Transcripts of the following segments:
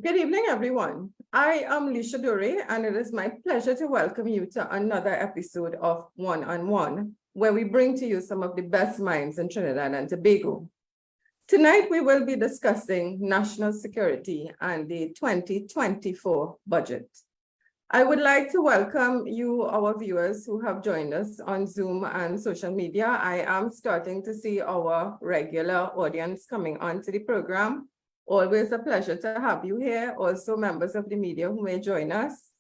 Good evening, everyone. I am 𝗕𝗓, and it is my pleasure to welcome you to another episode of One on One, where we bring to you some of the best minds in Trinidad and Tobago. Tonight, we will be discussing national security and the 2024 budget. I would like to welcome you, our viewers who have joined us on Zoom and social media. I am starting to see our regular audience coming onto the program. Always a pleasure to have you here. Also, members of the media who may join us.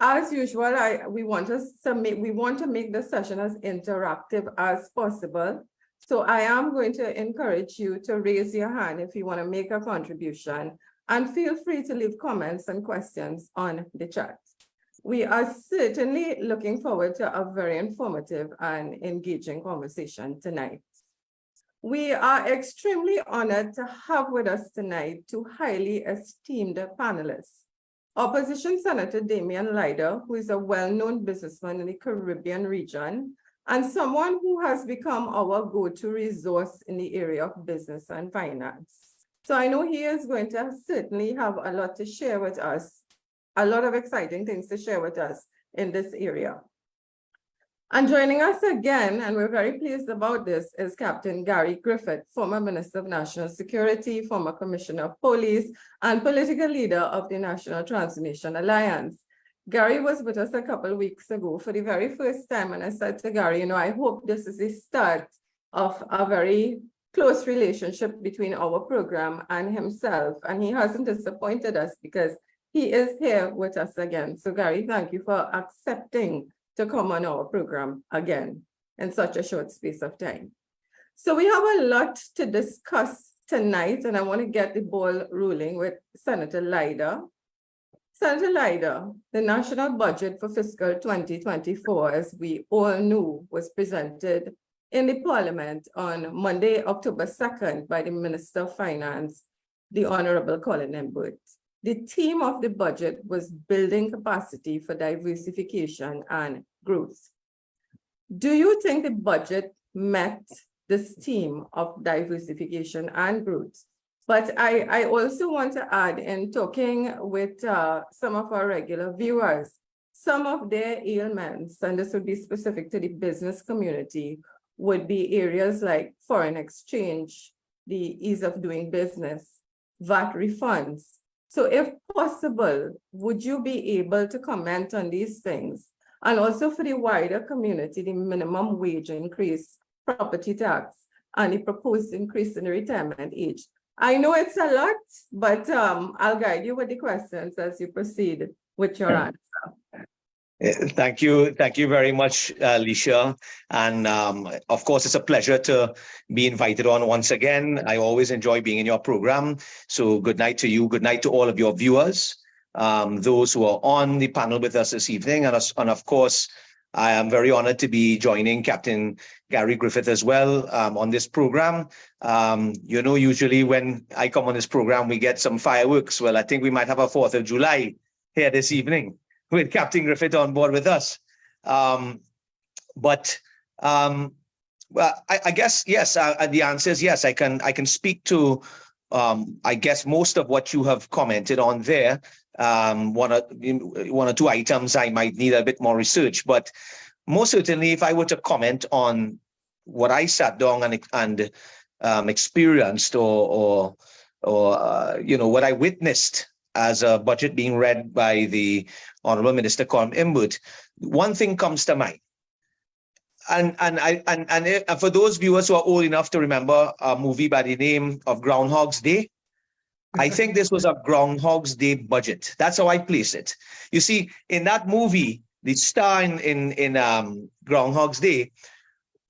As usual, we want to make the session as interactive as possible. So I am going to encourage you to raise your hand if you want to make a contribution, and feel free to leave comments and questions on the chat. We are certainly looking forward to a very informative and engaging conversation tonight. We are extremely honored to have with us tonight two highly esteemed panelists. Opposition Senator Damian Lyda, who is a well-known businessman in the Caribbean region, and someone who has become our go-to resource in the area of business and finance. So I know he is going to certainly have a lot to share with us, a lot of exciting things to share with us in this area. And joining us again, and we're very pleased about this, is Captain Gary Griffith, former Minister of National Security, former Commissioner of Police, and political leader of the National Transformation Alliance. Gary was with us a couple of weeks ago for the very first time, and I said to Gary, I hope this is the start of a very close relationship between our program and himself, and he hasn't disappointed us because he is here with us again. So Gary, thank you for accepting to come on our program again in such a short space of time. So we have a lot to discuss tonight, and I want to get the ball rolling with Senator Lyda. Senator Lyda, the national budget for fiscal 2024, as we all knew, was presented in the Parliament on Monday, October 2nd by the Minister of Finance, the Honorable Colin Embut. The theme of the budget was building capacity for diversification and growth. Do you think the budget met this theme of diversification and growth? But I also want to add, in talking with some of our regular viewers, some of their ailments, and this would be specific to the business community, would be areas like foreign exchange, the ease of doing business, VAT refunds. So if possible, would you be able to comment on these things? And also for the wider community, the minimum wage increase, property tax, and the proposed increase in the retirement age. I know it's a lot, but I'll guide you with the questions as you proceed with your answer. Thank you very much, 𝗕𝗓. And of course, it's a pleasure to be invited on once again. I always enjoy being in your program. So good night to you. Good night to all of your viewers, those who are on the panel with us this evening. And of course, I am very honored to be joining Captain Gary Griffith as well on this program. Usually when I come on this program, we get some fireworks. Well, I think we might have a 4th of July here this evening with Captain Griffith on board with us. Well, I guess, yes, the answer is yes. I can speak to, I guess, most of what you have commented on there. One or two items I might need a bit more research, but most certainly if I were to comment on what I sat down and experienced or what I witnessed as a budget being read by the Honorable Minister Colin Embut, one thing comes to mind. And for those viewers who are old enough to remember a movie by the name of 𝗏𝗏's Day, I think this was a 𝗏𝗏's Day budget. That's how I place it. You see, in that movie, the star in 𝗏𝗏's Day,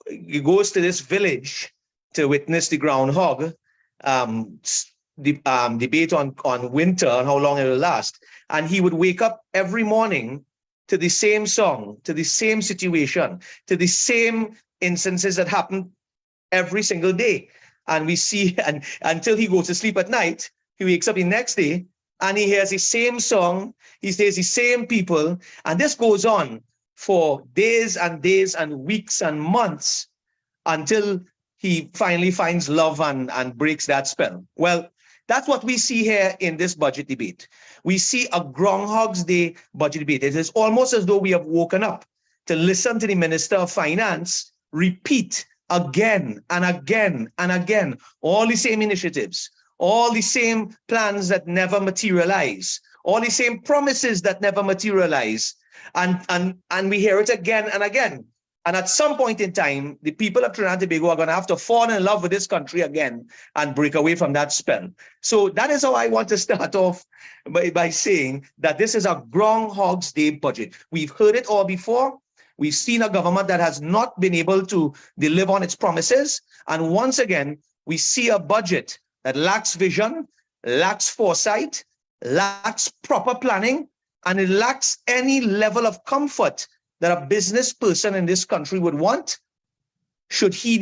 he goes to this village to witness the groundhog debate on winter and how long it will last. And he would wake up every morning to the same song, to the same situation, to the same instances that happen every single day. And we see, and until he goes to sleep at night, he wakes up the next day and he hears the same song, he says the same people, and this goes on for days and days and weeks and months until he finally finds love and breaks that spell. Well, That's what we see here in this budget debate. We see a Groundhog's Day budget debate. It is almost as though we have woken up to listen to the Minister of Finance repeat again and again and again all the same initiatives, all the same plans that never materialize, all the same promises that never materialize. And we hear it again and again. And at some point in time, the people of Trinidad and Tobago are going to have to fall in love with this country again and break away from that spell. So that is how I want to start off by saying that this is a Groundhog's Day budget. We've heard it all before. We've seen a government that has not been able to deliver on its promises. And once again, we see a budget that lacks vision, lacks foresight, lacks proper planning, and it lacks any level of comfort that a business person in this country would want should he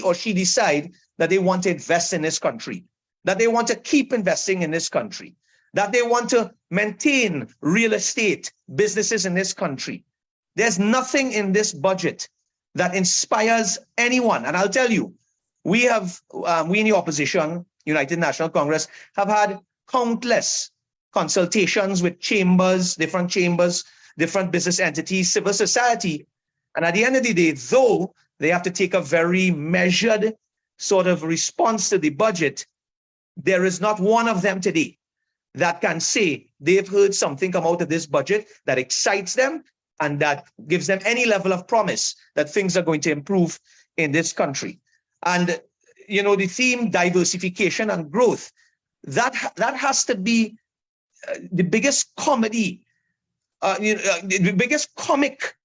or she decide that they want to invest in this country, that they want to keep investing in this country, that they want to maintain real estate businesses in this country. There's nothing in this budget that inspires anyone. And I'll tell you, we in the opposition, United National Congress, have had countless consultations with different chambers, different business entities, civil society. And at the end of the day, though they have to take a very measured sort of response to the budget, there is not one of them today that can say they've heard something come out of this budget that excites them and that gives them any level of promise that things are going to improve in this country. And, you know, the theme diversification and growth, that has to be the biggest comedy, the biggest comic,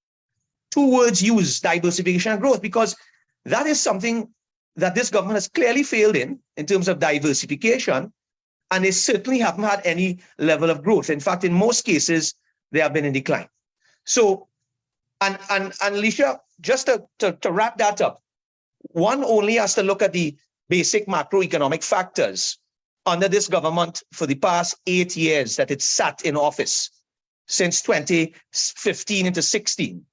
two words used, diversification and growth, because that is something that this government has clearly failed in terms of diversification, and they certainly haven't had any level of growth. In fact, in most cases, they have been in decline. So, and Alicia, just to wrap that up, one only has to look at the basic macroeconomic factors under this government for the past 8 years that it sat in office, since 2015 into 16.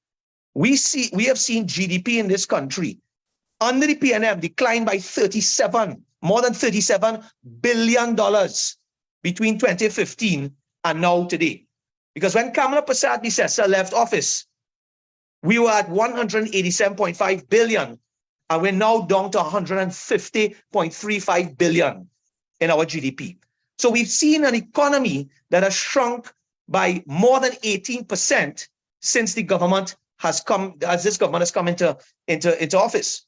We have seen GDP in this country under the PNM decline by more than $37 billion between 2015 and now today. Because when 𝗕𝘂𝗶𝑚𝑖𝑠𝑡𝑒𝑟 𝗔𝑝 left office, we were at 187.5 billion, and we're now down to 150.35 billion in our GDP. So we've seen an economy that has shrunk by more than 18% since this government has come into office.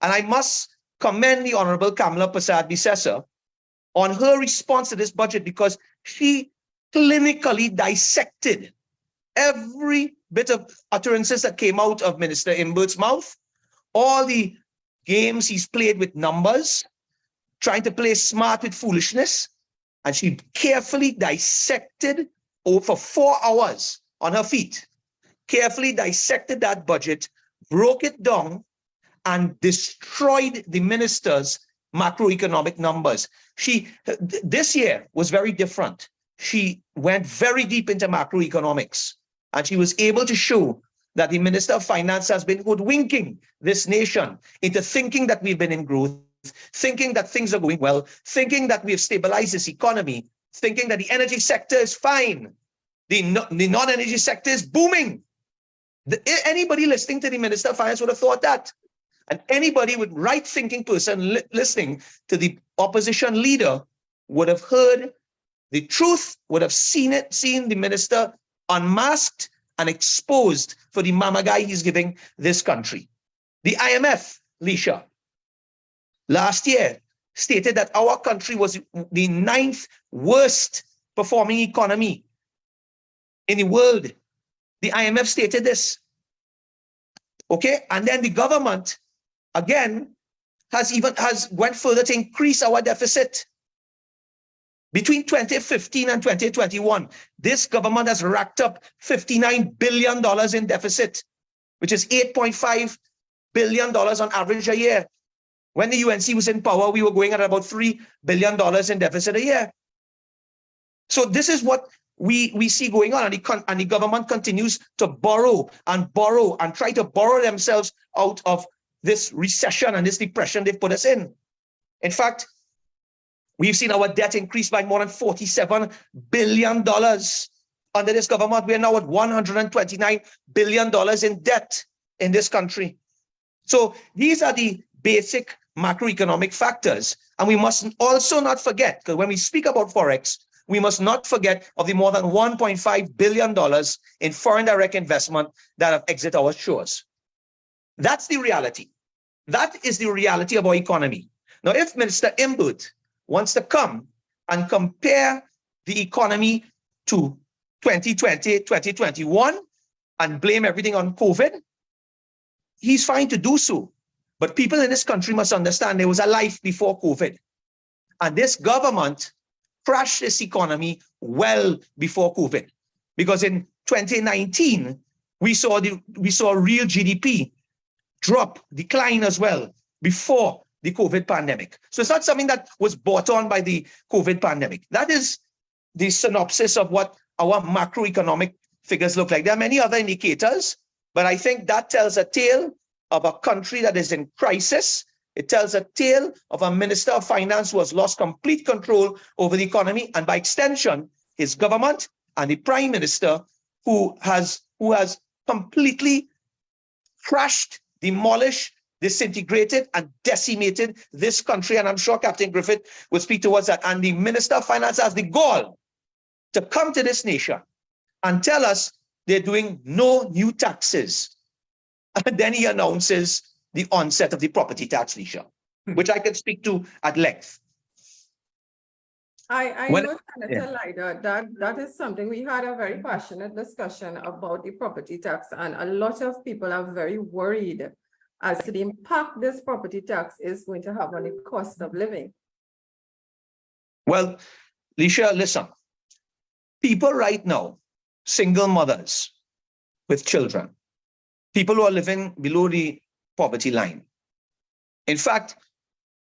And I must commend the Honorable 𝗕𝘂𝗶𝑚𝑖𝑠𝑡𝑒𝑟 𝗔𝑝 on her response to this budget, because she clinically dissected every bit of utterances that came out of Minister Imbert's mouth, all the games he's played with numbers, trying to play smart with foolishness, and she carefully dissected for 4 hours on her feet, carefully dissected that budget, broke it down, and destroyed the minister's macroeconomic numbers. This year was very different. She went very deep into macroeconomics, and she was able to show that the Minister of Finance has been hoodwinking this nation into thinking that we've been in growth, thinking that things are going well, thinking that we've stabilized this economy, thinking that the energy sector is fine, the non-energy sector is booming. Anybody listening to the Minister of Finance would have thought that. And anybody with right-thinking person listening to the opposition leader would have heard the truth, would have seen the minister unmasked and exposed for the mamagai he's giving this country. The IMF, Lisha, last year stated that our country was the 9th worst performing economy in the world. The IMF stated this. Okay, and then the government again went further to increase our deficit. Between 2015 and 2021, this government has racked up $59 billion in deficit, which is $8.5 billion on average a year. When the UNC was in power, we were going at about $3 billion in deficit a year. So this is what we see going on, and the government continues to borrow and try to borrow themselves out of this recession and this depression they've put us in. In fact, We've seen our debt increase by more than $47 billion. Under this government, we're now at $129 billion in debt in this country. So these are the basic macroeconomic factors. And we must also not forget, because when we speak about Forex, we must not forget of the more than $1.5 billion in foreign direct investment that have exited our shores. That's the reality. That is the reality of our economy. Now, if Minister 𝗏𝗏𝗏 wants to come and compare the economy to 2020, 2021 and blame everything on COVID, he's fine to do so. But people in this country must understand there was a life before COVID. And this government crashed this economy well before COVID. Because in 2019, we saw real GDP decline as well before the COVID pandemic. So it's not something that was brought on by the COVID pandemic. That is the synopsis of what our macroeconomic figures look like. There are many other indicators, but I think that tells a tale of a country that is in crisis. It tells a tale of a Minister of Finance who has lost complete control over the economy, and by extension, his government and the Prime Minister who has completely crashed, demolished, disintegrated, and decimated this country. And I'm sure Captain Griffith will speak towards that. And the Minister of Finance has the gall to come to this nation and tell us they're doing no new taxes. And then he announces the onset of the property tax, Lisha, which I can speak to at length. I know, Senator Lijder, that is something we had a very passionate discussion about the property tax, and a lot of people are very worried as to the impact this property tax is going to have on the cost of living. Well, Lisha, listen, people right now, single mothers with children, people who are living below the poverty line. In fact,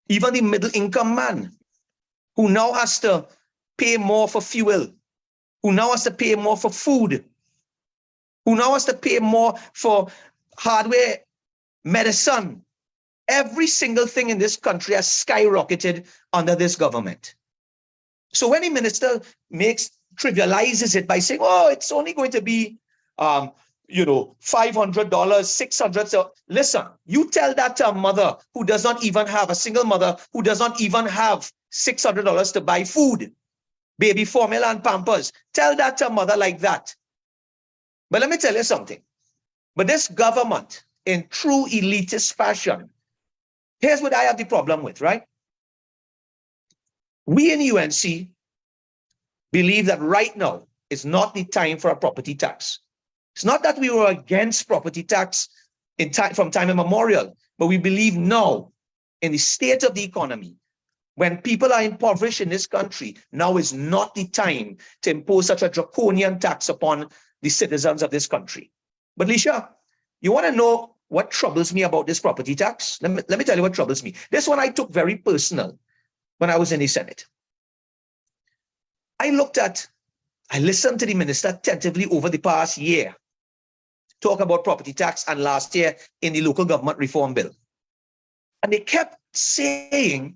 even the middle income man who now has to pay more for fuel, who now has to pay more for food, who now has to pay more for hardware, medicine. Every single thing in this country has skyrocketed under this government. So when the minister trivializes it by saying, oh, it's only going to be $500, $600. So listen, you tell that to a mother who does not even have, a single mother who does not even have $600 to buy food, baby formula and Pampers. Tell that to a mother like that. But let me tell you something. But this government, in true elitist fashion, here's what I have the problem with, right? We in UNC believe that right now is not the time for a property tax. It's not that we were against property tax from time immemorial, but we believe now, in the state of the economy, when people are impoverished in this country, now is not the time to impose such a draconian tax upon the citizens of this country. But Lisha, you want to know what troubles me about this property tax? Let me tell you what troubles me. This one I took very personal when I was in the Senate. I listened to the minister attentively over the past year talk about property tax, and last year in the local government reform bill. And they kept saying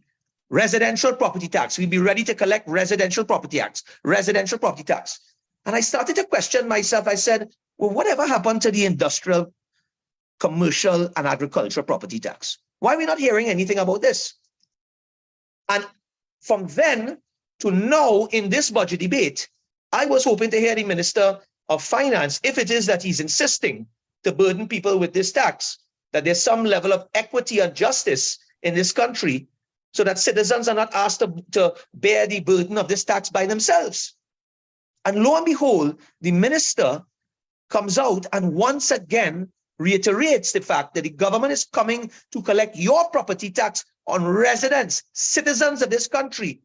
residential property tax. We'll be ready to collect residential property tax, residential property tax. And I started to question myself. I said, well, whatever happened to the industrial, commercial, and agricultural property tax? Why are we not hearing anything about this? And from then to now in this budget debate, I was hoping to hear the Minister of Finance, if it is that he's insisting to burden people with this tax, that there's some level of equity and justice in this country so that citizens are not asked to bear the burden of this tax by themselves. And lo and behold, the minister comes out and once again reiterates the fact that the government is coming to collect your property tax on residents, citizens of this country.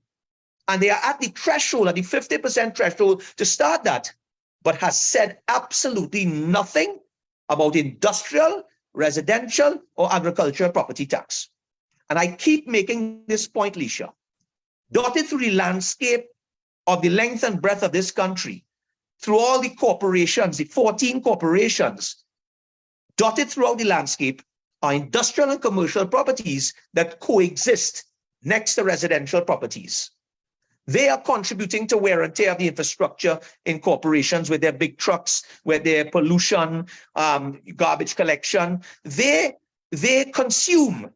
And they are at the threshold, at the 50% threshold to start that, but has said absolutely nothing about industrial, residential, or agricultural property tax. And I keep making this point, Lisha. Dotted through the landscape of the length and breadth of this country, through all the corporations, the 14 corporations, dotted throughout the landscape are industrial and commercial properties that coexist next to residential properties. They are contributing to wear and tear of the infrastructure in corporations with their big trucks, with their pollution, garbage collection. They consume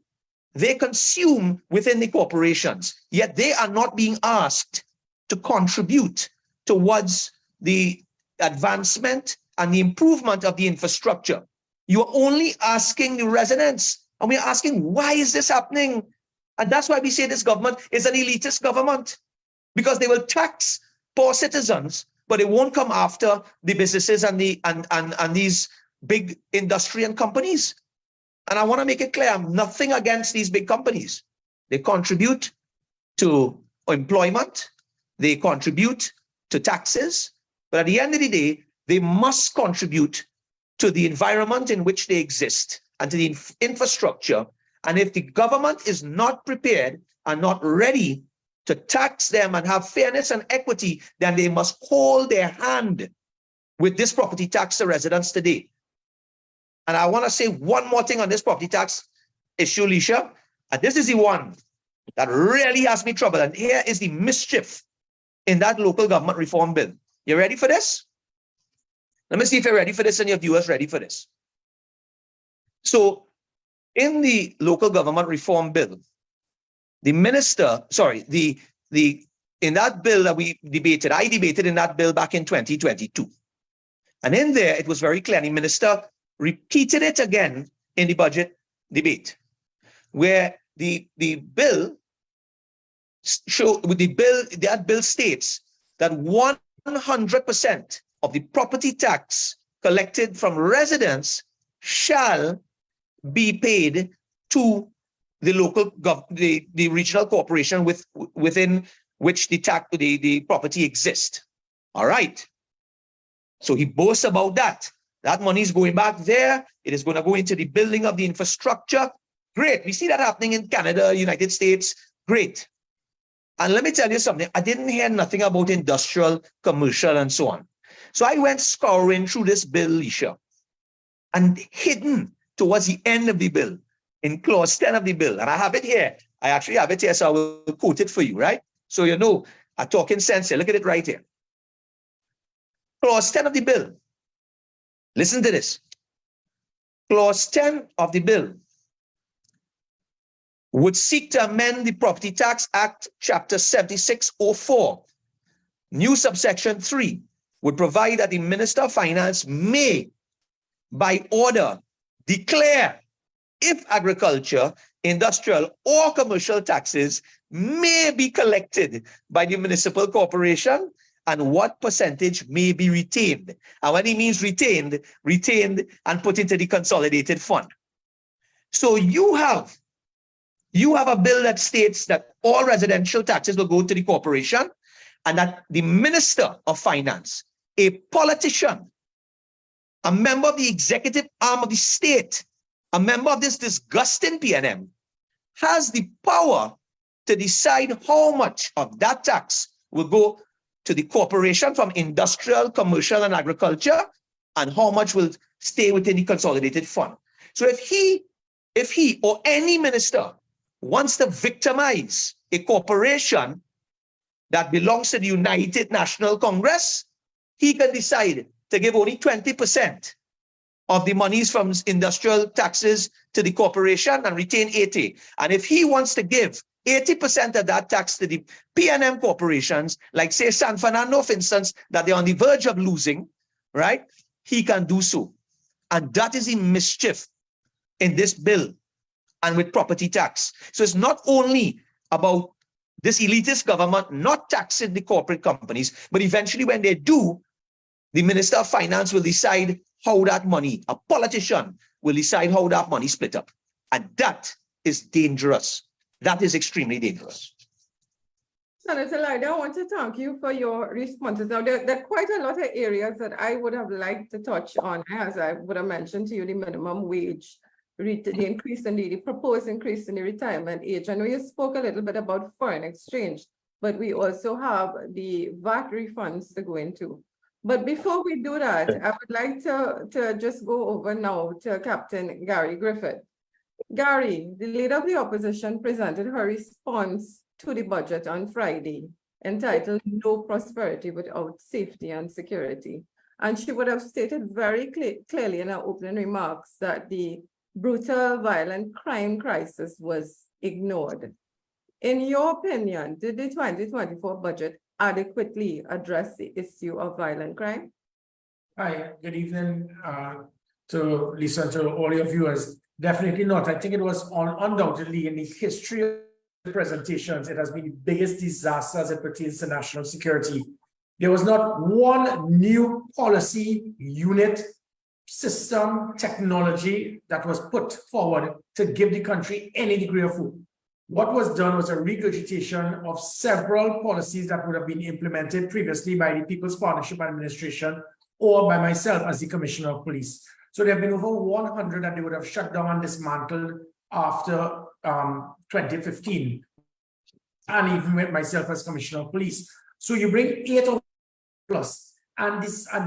within the corporations, yet they are not being asked to contribute towards the advancement and the improvement of the infrastructure. You are only asking the residents, and we're asking, why is this happening? And that's why we say this government is an elitist government, because they will tax poor citizens, but they won't come after the businesses and these big industry and companies. And I want to make it clear, I'm nothing against these big companies. They contribute to employment, they contribute to taxes, but at the end of the day, they must contribute to the environment in which they exist and to the infrastructure. And if the government is not prepared and not ready to tax them and have fairness and equity, then they must hold their hand with this property tax to residents today. And I want to say one more thing on this property tax issue, Lisha, and this is the one that really has me trouble. And here is the mischief in that local government reform bill. You ready for this? Let me see if you're ready for this and your viewers ready for this. So in the local government reform bill, the minister, sorry, in that bill that we debated, I debated in that bill back in 2022. And in there, it was very clear, the minister repeated it again in the budget debate, where that bill states that 100% of the property tax collected from residents shall be paid to the local the regional corporation within which the property exists. All right. So he boasts about that. That money is going back there. It is going to go into the building of the infrastructure. Great. We see that happening in Canada, United States. Great. And let me tell you something. I didn't hear nothing about industrial, commercial, and so on. So I went scouring through this bill, Lisha, and hidden towards the end of the bill, in clause 10 of the bill, and I have it here. I actually have it here, so I will quote it for you, right? So you know, I'm talking sense here. Look at it right here. Clause 10 of the bill. Listen to this. Clause 10 of the bill would seek to amend the Property Tax Act, Chapter 7604. New subsection 3 would provide that the Minister of Finance may, by order, declare if agriculture, industrial, or commercial taxes may be collected by the municipal corporation and what percentage may be retained. And when he means retained and put into the consolidated fund. So you have a bill that states that all residential taxes will go to the corporation and that the Minister of Finance, a politician, a member of the executive arm of the state, a member of this disgusting PNM, has the power to decide how much of that tax will go to the corporation from industrial, commercial, and agriculture, and how much will stay within the consolidated fund. So if he or any minister wants to victimize a corporation that belongs to the United National Congress, he can decide to give only 20% of the monies from industrial taxes to the corporation and retain 80%. And if he wants to give 80% of that tax to the PNM corporations, like say San Fernando, for instance, that they're on the verge of losing, right? He can do so. And that is the mischief in this bill and with property tax. So it's not only about this elitist government not taxing the corporate companies, but eventually when they do, the Minister of Finance will decide how that money, a politician will decide how that money split up. And that is dangerous. That is extremely dangerous. Senator Elijah, I want to thank you for your responses. Now, there are quite a lot of areas that I would have liked to touch on, as I would have mentioned to you, the minimum wage, the increase in the proposed increase in the retirement age. I know you spoke a little bit about foreign exchange, but we also have the VAT refunds to go into. But before we do that, I would like to just go over now to Captain Gary Griffith. Gary, the leader of the opposition presented her response to the budget on Friday. entitled No Prosperity Without Safety and Security. And she would have stated very clearly in her opening remarks that the brutal, violent crime crisis was ignored. In your opinion, did the 2024 budget adequately address the issue of violent crime? Hi, good evening to Lisa, to all your viewers. Definitely not. I think it was undoubtedly in the history of the presentations, it has been the biggest disaster as it pertains to national security. There was not one new policy, unit, system, technology that was put forward to give the country any degree of food. What was done was a regurgitation of several policies that would have been implemented previously by the People's Partnership Administration or by myself as the Commissioner of Police. So there have been over 100 that they would have shut down and dismantled after 2015, and even with myself as Commissioner of Police. So you bring 8 of plus, and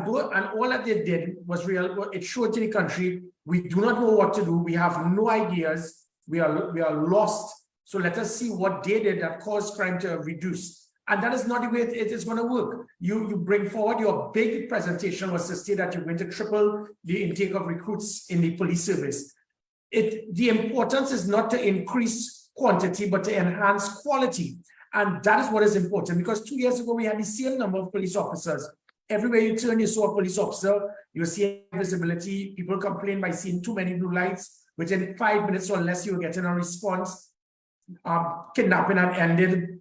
all that they did was real. It showed to the country we do not know what to do. We have no ideas. We are lost. So let us see what they did that caused crime to reduce. And that is not the way it is going to work. You bring forward your big presentation was to say that you're going to triple the intake of recruits in the police service. The importance is not to increase quantity, but to enhance quality. And that is what is important, because 2 years ago, we had the same number of police officers. Everywhere you turn, you saw a police officer, you see visibility. People complain by seeing too many blue lights. Within 5 minutes or less, you were getting a response. Kidnapping had ended.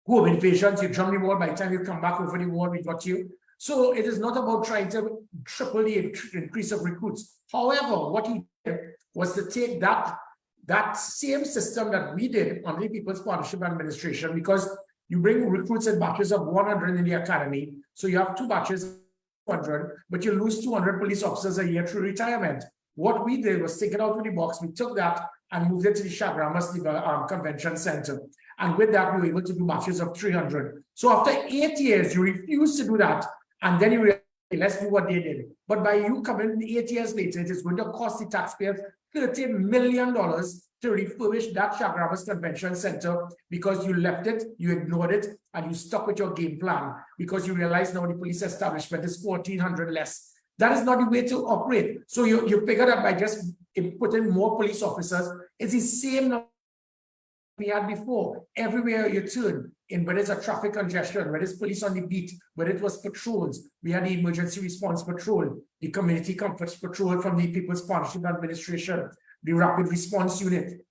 Home invasions, you jump the wall, by the time you come back over the wall, we got you. So it is not about trying to triple the increase of recruits. However, what he did was to take that same system that we did under the People's Partnership Administration, because you bring recruits in batches of 100 in the academy. So you have 2 batches of 100, but you lose 200 police officers a year through retirement. What we did was take it out of the box. We took that and moved it to the 𝗢𝗲𝗄𝑚𝑎𝑠 Convention Center. And with that, we were able to do batches of 300. So after 8 years, you refuse to do that. And then you realize, let's do what they did. But by you coming 8 years later, it is going to cost the taxpayers $30 million to refurbish that 𝗢𝗲𝗄𝑚𝑎𝑠 Convention Center, because you left it, you ignored it, and you stuck with your game plan, because you realize now the police establishment is 1,400 less. That is not the way to operate. So you figure that by just putting more police officers, it's the same number we had before. Everywhere you turn, whether it's a traffic congestion, whether it's police on the beat, whether it was patrols, we had the emergency response patrol, the community comforts patrol from the People's Partnership Administration, the rapid response unit,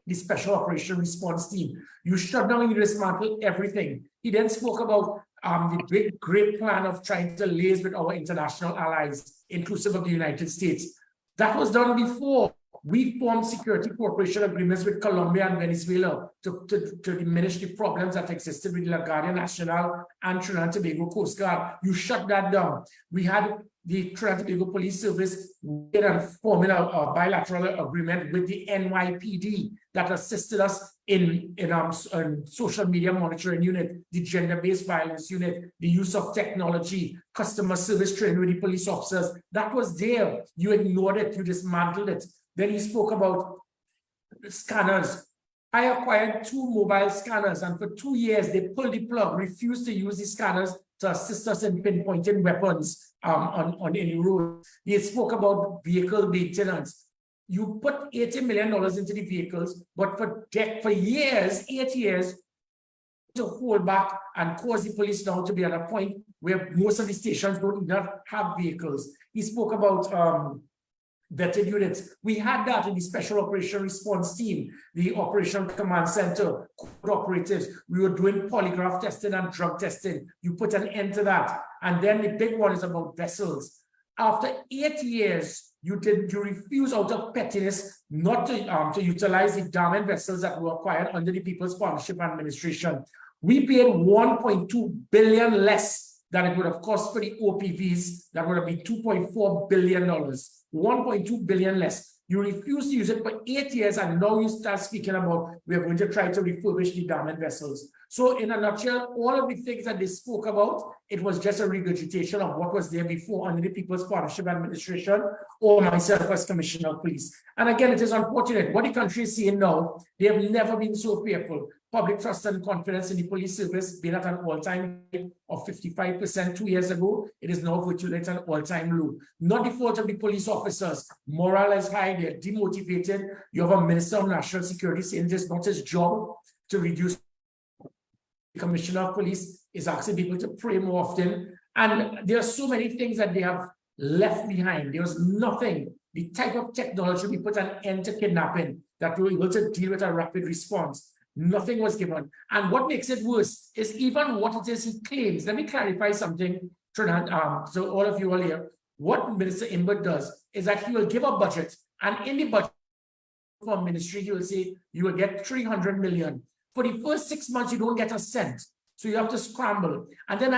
the special operation response team. You shut down and you dismantle everything. He then spoke about the big, great plan of trying to liaise with our international allies, inclusive of the United States. That was done before. We formed security cooperation agreements with Colombia and Venezuela to diminish the problems that existed with La Guardia Nacional and Trinidad and Tobago Coast Guard. You shut that down. We had the Trinidad and Tobago Police Service forming a bilateral agreement with the NYPD that assisted us in social media monitoring unit, the gender-based violence unit, the use of technology, customer service training with the police officers. That was there. You ignored it. You dismantled it. Then he spoke about scanners. I acquired 2 mobile scanners, and for 2 years, they pulled the plug, refused to use the scanners to assist us in pinpointing weapons on any road. He spoke about vehicle maintenance. You put $80 million into the vehicles, but for years, 8 years, to hold back and cause the police now to be at a point where most of the stations don't even have vehicles. He spoke about vetted units. We had that in the Special Operation Response Team, the Operational Command Center, operatives. We were doing polygraph testing and drug testing. You put an end to that. And then the big one is about vessels. After 8 years, you refuse out of pettiness not to utilize the 𝗢𝗻𝑖𝑛 vessels that were acquired under the People's Partnership Administration. We paid $1.2 billion less than it would have cost for the OPVs. That would have been $2.4 billion. 1.2 billion less. You refuse to use it for 8 years, and now you start speaking about we're going to try to refurbish the 𝗢𝗻𝑖𝑛 vessels. So in a nutshell, all of the things that they spoke about, it was just a regurgitation of what was there before under the People's Partnership Administration or myself as Commissioner of Police. And again, it is unfortunate. What the country is seeing now, they have never been so fearful. public trust and confidence in the police service being at an all-time high of 55% 2 years ago. It is now virtually at an all-time low. Not the fault of the police officers. Morale is high, they're demotivated. You have a Minister of National Security saying this is not his job to reduce. The Commissioner of Police is asking people to pray more often. And there are so many things that they have left behind. There was nothing, the type of technology we put an end to kidnapping that we were able to deal with a rapid response. Nothing was given. And what makes it worse is even what it is he claims. Let me clarify something, Trinidad, so all of you all here. What Minister 𝗕𝗏𝗏 does is that he will give a budget, and in the budget for ministry, he will say, you will get 300 million. For the first 6 months, you don't get a cent. So you have to scramble. And then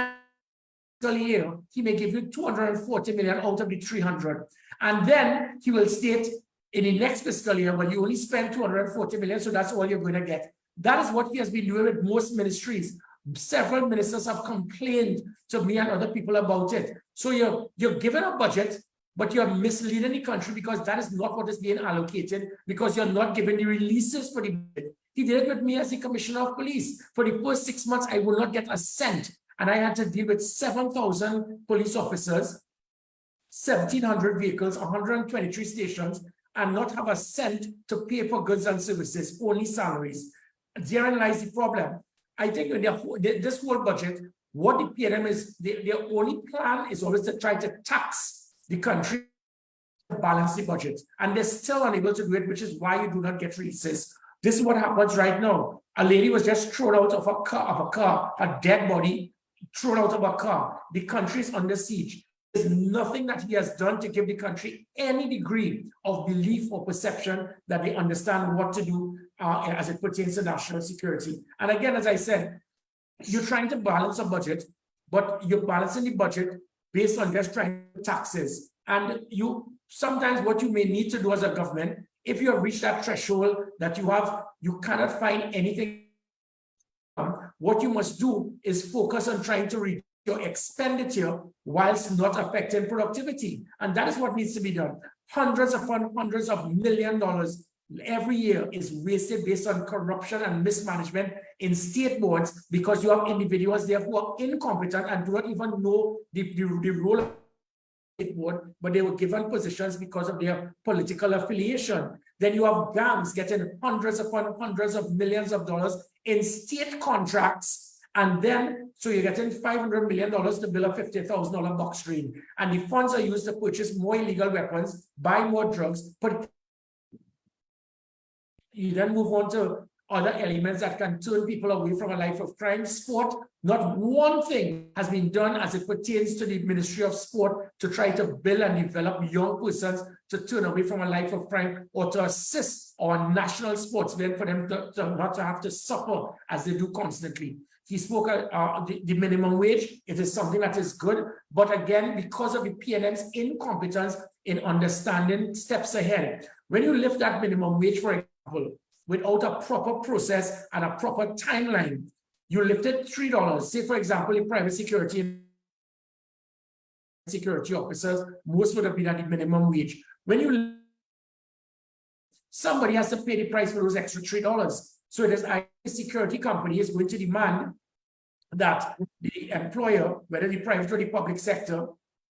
year, he may give you 240 million out of the 300. And then he will state in the next fiscal year, well, you only spend 240 million, so that's all you're going to get. That is what he has been doing with most ministries. Several ministers have complained to me and other people about it. So you're given a budget, but you're misleading the country because that is not what is being allocated, because you're not giving the releases for the budget. He did it with me as the Commissioner of Police. For the first 6 months, I will not get a cent. And I had to deal with 7,000 police officers, 1,700 vehicles, 123 stations, and not have a cent to pay for goods and services, only salaries. Therein lies the problem. I think in this whole budget, what the PNM is, their only plan is always to try to tax the country to balance the budget. And they're still unable to do it, which is why you do not get releases. This is what happens right now. A lady was just thrown out of a car, a dead body, thrown out of a car. The country is under siege. There's nothing that he has done to give the country any degree of belief or perception that they understand what to do as it pertains to national security. And again, as I said, you're trying to balance a budget, but you're balancing the budget based on just trying taxes. And sometimes what you may need to do as a government, if you have reached that threshold that you cannot find anything. What you must do is focus on trying to reduce your expenditure whilst not affecting productivity. And that is what needs to be done. Hundreds upon hundreds of $1 million every year is wasted based on corruption and mismanagement in state boards because you have individuals there who are incompetent and do not even know the role of the state board, but they were given positions because of their political affiliation. Then you have gangs getting hundreds upon hundreds of millions of dollars in state contracts, and then so you're getting $500 million to build a $50,000 box screen, and the funds are used to purchase more illegal weapons, buy more drugs, but you then move on to other elements that can turn people away from a life of crime. Sport, not one thing has been done as it pertains to the Ministry of Sport to try to build and develop young persons to turn away from a life of crime or to assist our national sportsmen for them to not to have to suffer as they do constantly. He spoke the minimum wage. It is something that is good, but again, because of the PNM's incompetence in understanding steps ahead, when you lift that minimum wage, for example, without a proper process and a proper timeline, you lifted $3. Say, for example, in private security officers, most would have been at the minimum wage. When somebody has to pay the price for those extra $3. So it is a security company is going to demand that the employer, whether the private or the public sector,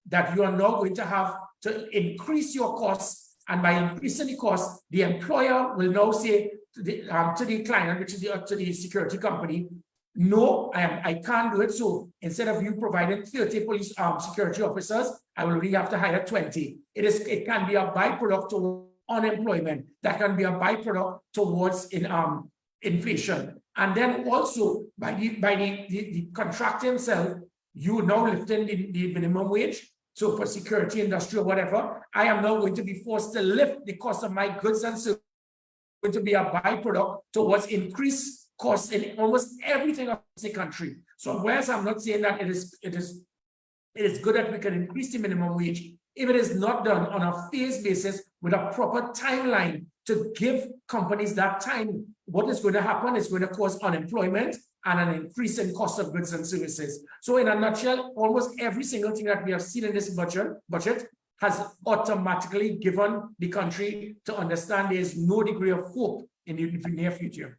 that you are now going to have to increase your costs. And by increasing the cost, the employer will now say to the client, which is to the security company, no, I can't do it. So instead of you providing 30 police security officers, I will really have to hire 20. It can be a byproduct to unemployment. That can be a byproduct towards inflation. And then also by the contract himself, you now lifting the minimum wage. So for security industry or whatever, I am now going to be forced to lift the cost of my goods and services. Going to be a byproduct towards increased costs in almost everything of the country. So whereas I'm not saying that it is good that we can increase the minimum wage, if it is not done on a phased basis with a proper timeline to give companies that time, what is going to happen is going to cause unemployment and an increase in cost of goods and services. So in a nutshell, almost every single thing that we have seen in this budget has automatically given the country to understand there is no degree of hope in the near future.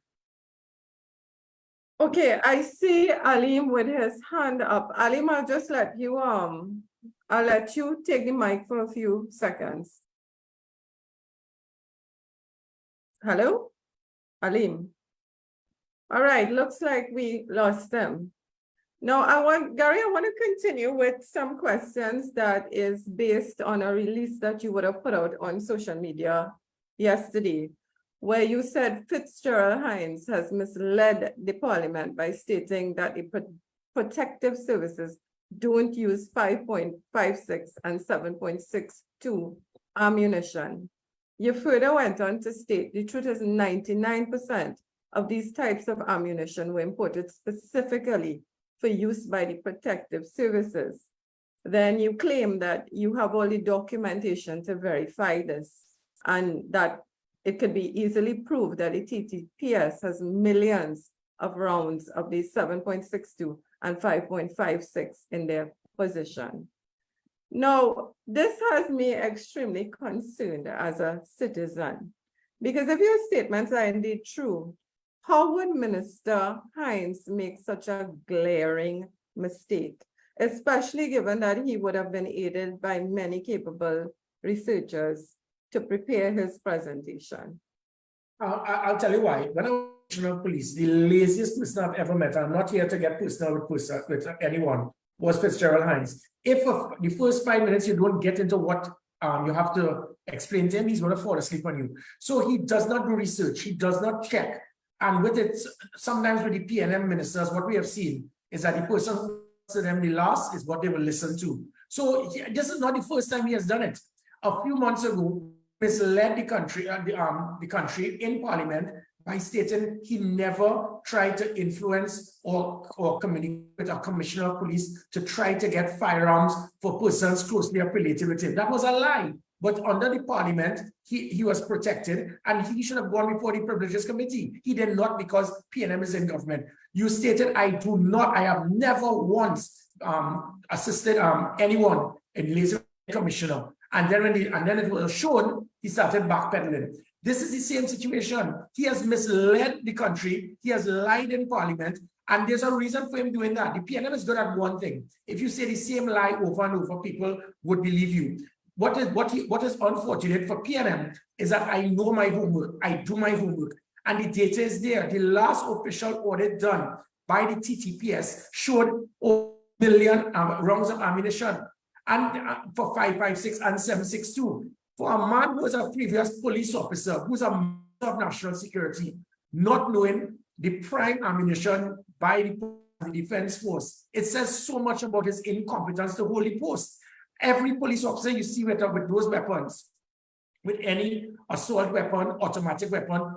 Okay, I see Alim with his hand up. Alim, I'll just let you I'll let you take the mic for a few seconds. Hello, Alim. All right, looks like we lost him. Now, Gary, I want to continue with some questions that is based on a release that you would have put out on social media yesterday, where you said 𝗏𝑇⁴ has misled the parliament by stating that the protective services don't use 5.56 and 7.62 ammunition. You further went on to state the truth is 99% of these types of ammunition were imported specifically for use by the protective services. Then you claim that you have all the documentation to verify this and that it could be easily proved that the TTPS has millions of rounds of the 7.62 and 5.56 in their possession. Now, this has me extremely concerned as a citizen, because if your statements are indeed true, how would Minister Hines make such a glaring mistake, especially given that he would have been aided by many capable researchers to prepare his presentation? I'll tell you why. When I was Commissioner of Police, the laziest person I've ever met, I'm not here to get personal with anyone, was 𝗏𝑇⁴. If the first 5 minutes you don't get into what you have to explain to him, he's going to fall asleep on you. So he does not do research. He does not check. And with it, sometimes with the PNM ministers, what we have seen is that the person who to them the last is what they will listen to. So this is not the first time he has done it. A few months ago, misled the country in Parliament by stating he never tried to influence or communicate with a commissioner of police to try to get firearms for persons closely affiliated with him. That was a lie. But under the Parliament, he was protected and he should have gone before the Privileges Committee. He did not, because PNM is in government. You stated, I have never once assisted anyone in liaison with the commissioner. And then it was shown, he started backpedaling. This is the same situation. He has misled the country. He has lied in Parliament. And there's a reason for him doing that. The PNM is good at one thing. If you say the same lie over and over, people would believe you. What is unfortunate for PNM is that I know my homework. I do my homework. And the data is there. The last official audit done by the TTPS showed 1 million rounds of ammunition. And for 5.56 and 7.62. For a man who was a previous police officer, who's a member of national security, not knowing the prime ammunition by the defense force, it says so much about his incompetence to hold the post. Every police officer you see with those weapons, with any assault weapon, automatic weapon,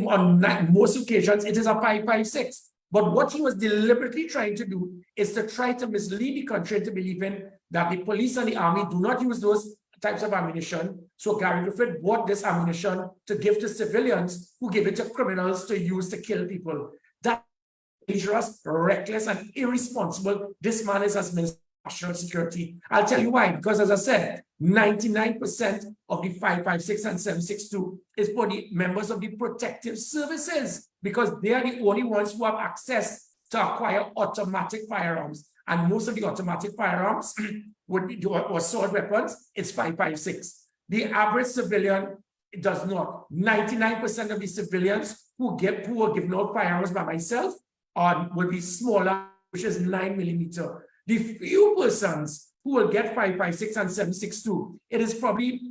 on most occasions, it is a 5.56. But what he was deliberately trying to do is to try to mislead the country into believing that the police and the army do not use those types of ammunition. So Gary Griffith bought this ammunition to give to civilians who give it to criminals to use to kill people. That's dangerous, reckless, and irresponsible. This man is as Minister of National Security. I'll tell you why. Because as I said, 99% of the 5.56 and 7.62 is for the members of the protective services, because they are the only ones who have access to acquire automatic firearms. And most of the automatic firearms would be assault weapons. It's 5.56. The average civilian does not. 99% of the civilians who are given out firearms by myself will be smaller, which is 9mm. The few persons who will get 5.56 and 7.62, it is probably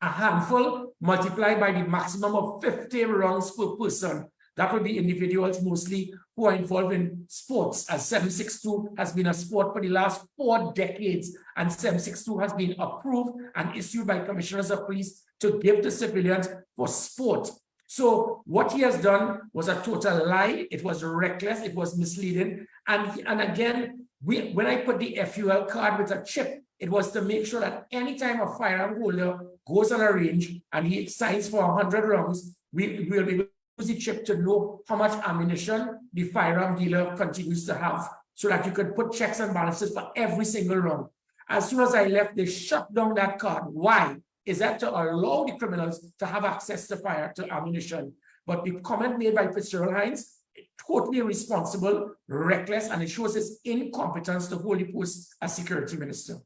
a handful multiplied by the maximum of 50 rounds per person. That would be individuals mostly who are involved in sports, as 7.62 has been a sport for the last 4 decades, and 7.62 has been approved and issued by commissioners of police to give to civilians for sport. So what he has done was a total lie. It was reckless. It was misleading. And again, when I put the FUL card with a chip, it was to make sure that anytime a firearm holder goes on a range and he signs for 100 rounds, we will be able to use the chip to know how much ammunition the firearm dealer continues to have, so that you could put checks and balances for every single round. As soon as I left, they shut down that card. Why? Is that to allow the criminals to have access to ammunition. But the comment made by 𝗏𝑇⁴ totally irresponsible, reckless, and it shows his incompetence to hold the post as security minister.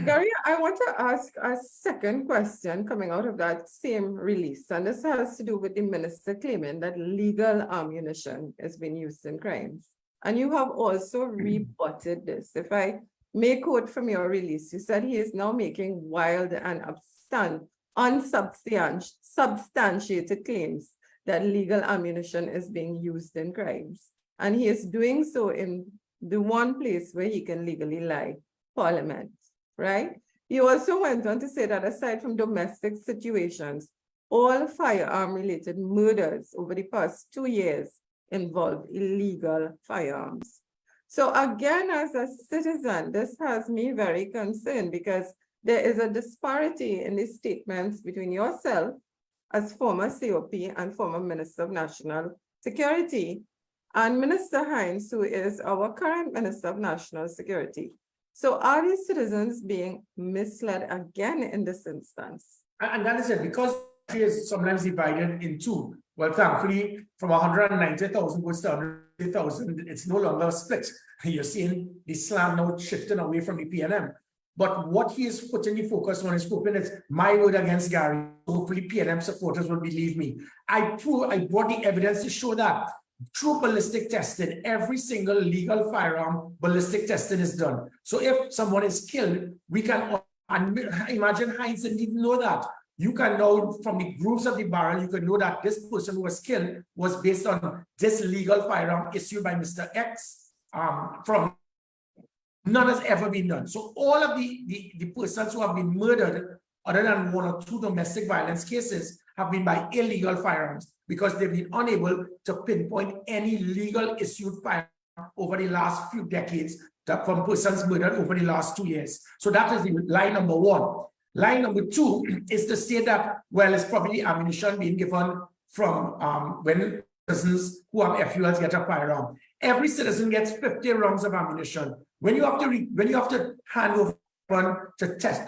Gary, I want to ask a second question coming out of that same release, and this has to do with the minister claiming that legal ammunition is being used in crimes. And you have also rebutted this. If I may quote from your release, you said he is now making wild and unsubstantiated claims that legal ammunition is being used in crimes. And he is doing so in the one place where he can legally lie, Parliament. Right? He also went on to say that aside from domestic situations, all firearm-related murders over the past 2 years involve illegal firearms. So again, as a citizen, this has me very concerned because there is a disparity in the statements between yourself as former COP and former Minister of National Security and Minister Hines, who is our current Minister of National Security. So are these citizens being misled again in this instance? And that is it, because it is sometimes divided in two. Well, thankfully, from 190,000 goes to 100,000, it's no longer a split. You're seeing the slam now shifting away from the PNM. But what he is putting the focus on is hoping it's my word against Gary. Hopefully PNM supporters will believe me. I brought the evidence to show that through ballistic testing, every single legal firearm ballistic testing is done. So if someone is killed, we can imagine Hines didn't even know that. You can know from the grooves of the barrel, you can know that this person who was killed was based on this legal firearm issued by Mr. X. From none has ever been done. So all of the persons who have been murdered, other than 1 or 2 domestic violence cases, have been by illegal firearms because they've been unable to pinpoint any legal issued firearm over the last few decades from persons murdered over the last 2 years. So that is the line number 1. Line number 2 is to say that, well, it's probably ammunition being given from when citizens who have FULs get a firearm. Every citizen gets 50 rounds of ammunition. When you have to hand over to test,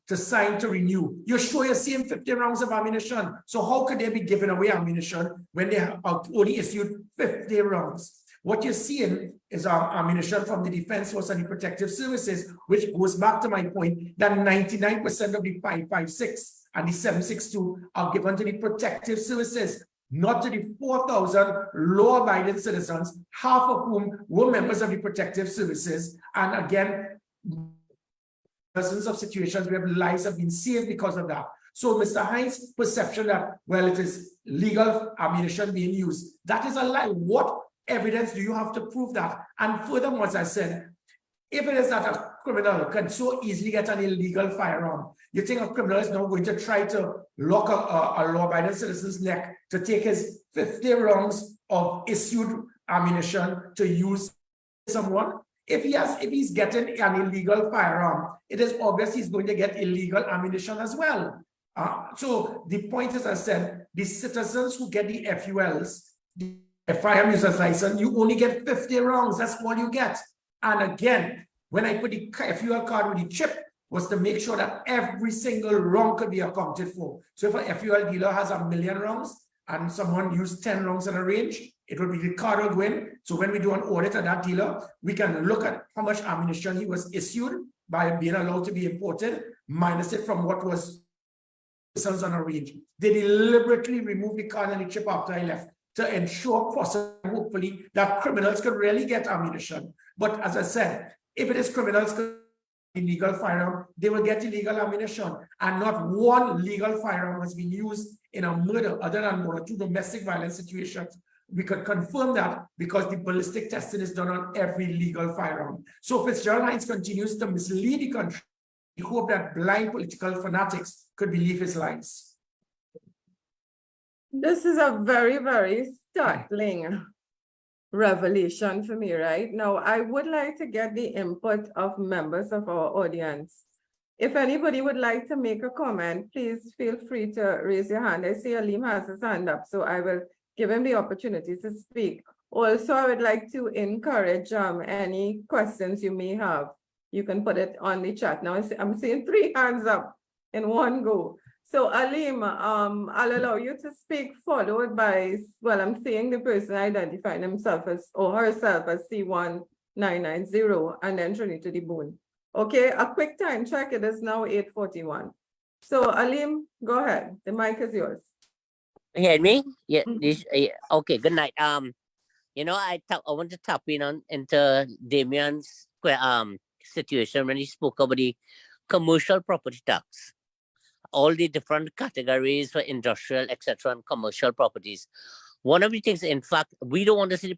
to sign to renew, you're sure you're seeing 50 rounds of ammunition. So how could they be giving away ammunition when they have only issued 50 rounds? What you're seeing is ammunition from the Defense Force and the Protective Services, which goes back to my point that 99% of the 5.56 and the 7.62 are given to the Protective Services, not to the 4,000 law-abiding citizens, half of whom were members of the Protective Services. And again, dozens of situations where lives have been saved because of that. So Mr. Hines' perception that, well, it is legal ammunition being used, that is a lie. What evidence do you have to prove that? And furthermore, as I said, if it is that a criminal can so easily get an illegal firearm, you think a criminal is now going to try to lock a law-abiding citizen's neck to take his 50 rounds of issued ammunition to use someone? If he's getting an illegal firearm, it is obvious he's going to get illegal ammunition as well. So the point is, as I said, the citizens who get the FULs, the firearm user's license, you only get 50 rounds. That's all you get. And again, when I put the FUL card with the chip, was to make sure that every single round could be accounted for. So if a FUL dealer has 1 million rounds and someone used 10 rounds in a range, it will be the card will go in. So when we do an audit of that dealer, we can look at how much ammunition he was issued by being allowed to be imported, minus it from what was on a range. They deliberately removed the card and the chip after I left to ensure, hopefully, that criminals could really get ammunition. But as I said, if it is criminals illegal firearm, they will get illegal ammunition. And not one legal firearm has been used in a murder other than 1 or 2 domestic violence situations. We could confirm that because the ballistic testing is done on every legal firearm. So Fitzgerald Hines continues to mislead the country. We hope that blind political fanatics could believe his lies. This is a very, very startling revelation for me right now. I would like to get the input of members of our audience. If anybody would like to make a comment, please feel free to raise your hand. I see Aleem has his hand up, so I will give him the opportunity to speak. Also, I would like to encourage any questions you may have. You can put it on the chat. Now, I'm seeing 3 hands up in one go. So Aleem, I'll allow you to speak, followed by, well, I'm seeing the person identifying himself as or herself as C1990, and then Trinity the Boon. Okay, a quick time check. It is now 8:41. So Aleem, go ahead. The mic is yours. You hear me? Yeah. Mhm. Okay. Good night. You know, I want to tap in on into Damian's situation when he spoke about the commercial property tax, all the different categories for industrial, etc., and commercial properties. One of the things, in fact, we don't want to see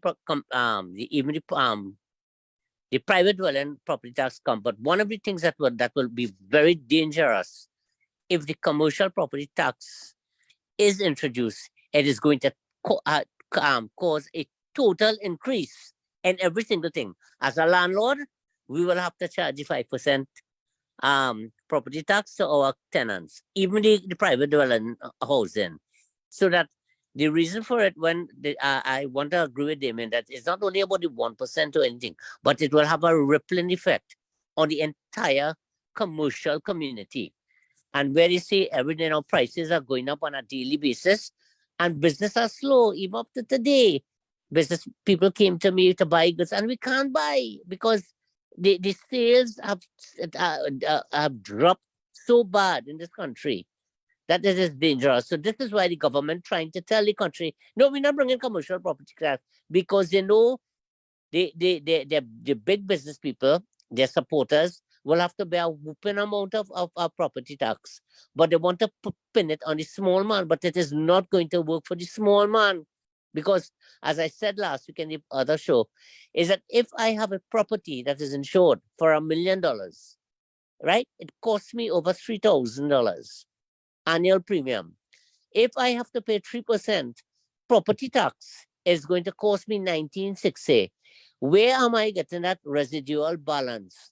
the private dwelling property tax come, but one of the things that will be very dangerous if the commercial property tax is introduced, it is going to cause a total increase in every single thing. As a landlord, we will have to charge the 5% property tax to our tenants, even the private dwelling housing. So that the reason for it, when I want to agree with Damien, that it's not only about the 1% or anything, but it will have a rippling effect on the entire commercial community. And where you see everything, prices are going up on a daily basis, and business are slow, even up to today. Business people came to me to buy goods, and we can't buy because the sales have dropped so bad in this country that this is dangerous. So this is why the government trying to tell the country, no, we're not bringing commercial property tax, because they know the big business people, their supporters, will have to bear a whooping amount of property tax. But they want to pin it on the small man, but it is not going to work for the small man. Because, as I said last week in the other show, is that if I have a property that is insured for $1 million, right, it costs me over $3,000 annual premium. If I have to pay 3% property tax, it's going to cost me $19.60. Where am I getting that residual balance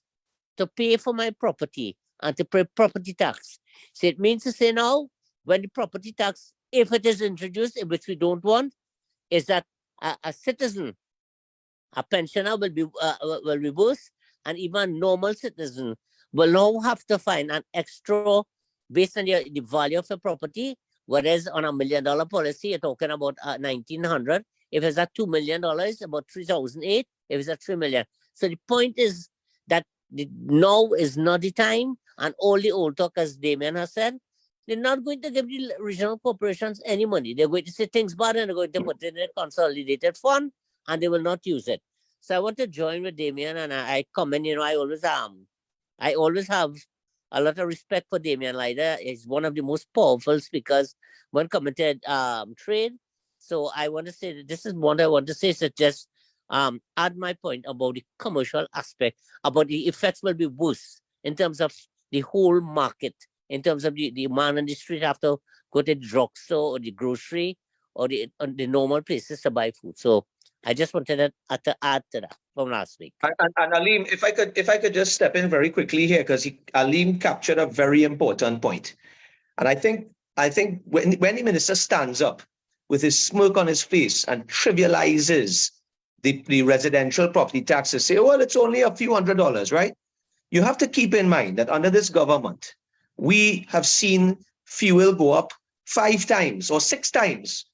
to pay for my property and to pay property tax? So it means to say now, when the property tax, if it is introduced, which we don't want, is that a citizen, a pensioner will be worse, and even a normal citizen will now have to find an extra based on the value of the property. Whereas on $1 million policy, you're talking about $1,900. If it's at $2 million, about $3,008. If it's at $3 million. So the point is that now is not the time, and all the old talk, as Damien has said, they're not going to give the regional corporations any money. They're going to say things bad, and they're going to put it in a consolidated fund, and they will not use it. So I want to join with Damien, and I comment. I always have a lot of respect for Damien Leiter. He's one of the most powerful speakers when coming to trade. So I want to say that this is what I want to say. So just add my point about the commercial aspect, about the effects will be worse in terms of the whole market, in terms of the man on the street have to go to the drugstore or the grocery or the normal places to buy food. So I just wanted to add to that from last week. And Aleem, if I could just step in very quickly here, because Aleem captured a very important point. And I think when the minister stands up with his smirk on his face and trivializes the residential property tax to say, well, it's only a few $100s, right? You have to keep in mind that under this government, we have seen fuel go up 5 times or 6 times.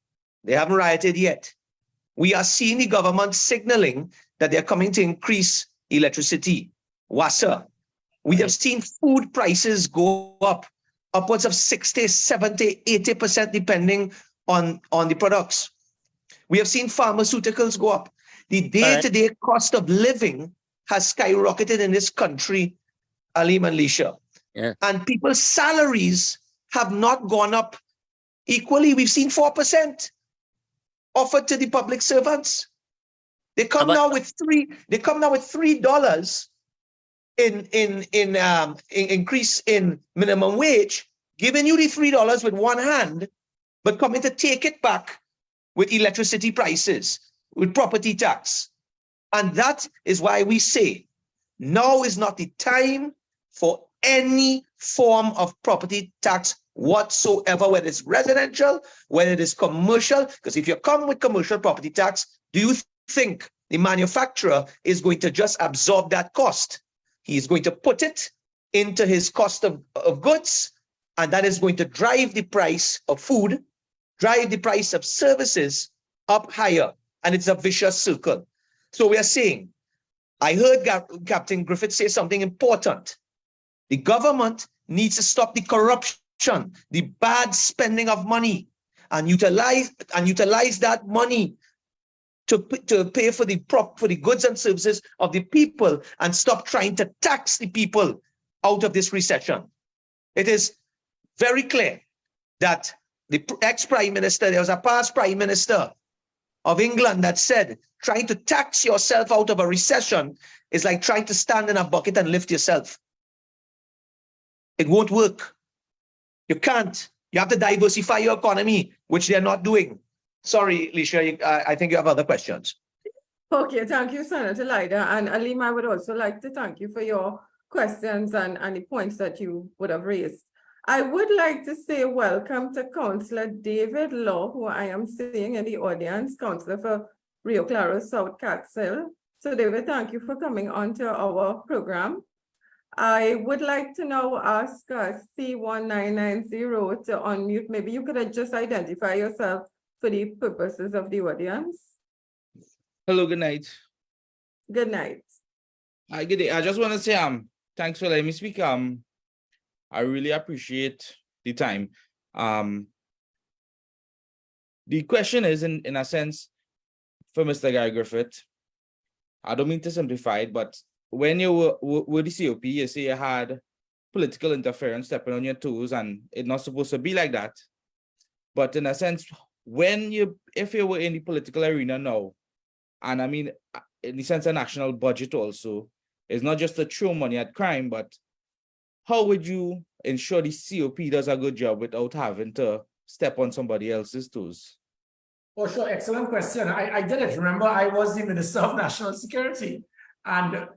They haven't rioted yet. We are seeing the government signaling that they're coming to increase electricity, water. We have seen food prices go up upwards of 60, 70, 80%, depending on the products. We have seen pharmaceuticals go up. The day-to-day cost of living has skyrocketed in this country, Aleem and Leisha. Yeah. And people's salaries have not gone up equally. We've seen 4% offered to the public servants. They come now with $3 in increase in minimum wage, giving you the $3 with one hand, but coming to take it back with electricity prices, with property tax. And that is why we say now is not the time for any form of property tax whatsoever, whether it's residential, whether it is commercial. Because if you come with commercial property tax, do you think the manufacturer is going to just absorb that cost? He's going to put it into his cost of goods, And that is going to drive the price of food, drive the price of services up higher. And it's a vicious circle. So we are saying, I heard Captain Griffith say something important. The government needs to stop the corruption, the bad spending of money, and utilize that money to pay for the goods and services of the people, and stop trying to tax the people out of this recession. It is very clear that the ex-prime minister, there was a past prime minister of England that said, trying to tax yourself out of a recession is like trying to stand in a bucket and lift yourself. It won't work. You can't. You have to diversify your economy, which they're not doing. Sorry, Alicia, I think you have other questions. Okay, thank you, Senator Leida. And Alim, I would also like to thank you for your questions and the points that you would have raised. I would like to say welcome to Councillor David Law, who I am seeing in the audience, Councillor for Rio Claro South Catskill. So David, thank you for coming on to our program. I would like to now ask C1990 to unmute. Maybe you could just identify yourself for the purposes of the audience. Hello, good night. Good night. Hi, good day. I just want to say thanks for letting me speak. I really appreciate the time. The question is, in a sense, for Mr. Gary Griffith, I don't mean to simplify it, but when you were with the COP, you say you had political interference stepping on your toes, and it's not supposed to be like that. But in a sense, if you were in the political arena now, and I mean, in the sense of national budget also, it's not just to throw money at crime, but how would you ensure the COP does a good job without having to step on somebody else's toes? Oh, sure. Excellent question. I did it. Remember, I was the Minister of National Security, and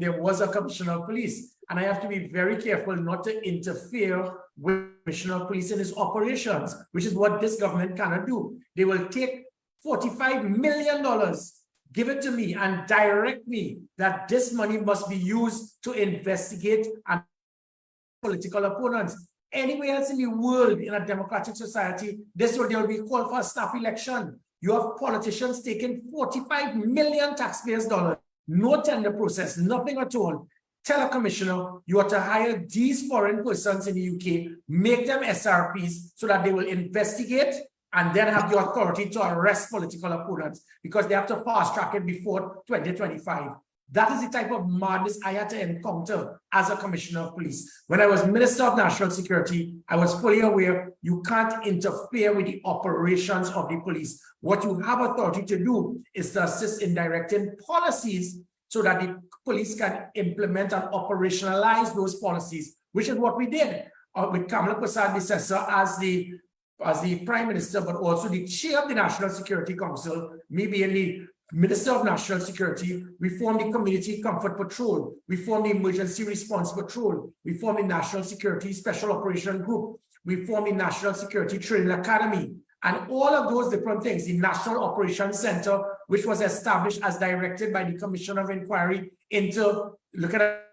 there was a Commissioner of Police. And I have to be very careful not to interfere with the Commissioner of Police in his operations, which is what this government cannot do. They will take $45 million, give it to me, and direct me that this money must be used to investigate and political opponents. Anywhere else in the world, in a democratic society, there will be called for a snap election. You have politicians taking 45 million taxpayers' dollars, no tender process, nothing at all. Tell a commissioner you are to hire these foreign persons in the UK, make them SRPs so that they will investigate and then have the authority to arrest political opponents, because they have to fast track it before 2025. That is the type of madness I had to encounter as a commissioner of police. When I was Minister of National Security, I was fully aware you can't interfere with the operations of the police. What you have authority to do is to assist in directing policies so that the police can implement and operationalize those policies, which is what we did with 𝗕𝘂𝗿𝗄𝗎 as the Prime Minister, but also the Chair of the National Security Council, me being the Minister of National Security. We formed the Community Comfort Patrol. We formed the Emergency Response Patrol. We formed the National Security Special Operation Group. We formed the National Security Training Academy. And all of those different things, the National Operations Center, which was established as directed by the Commission of Inquiry into, look at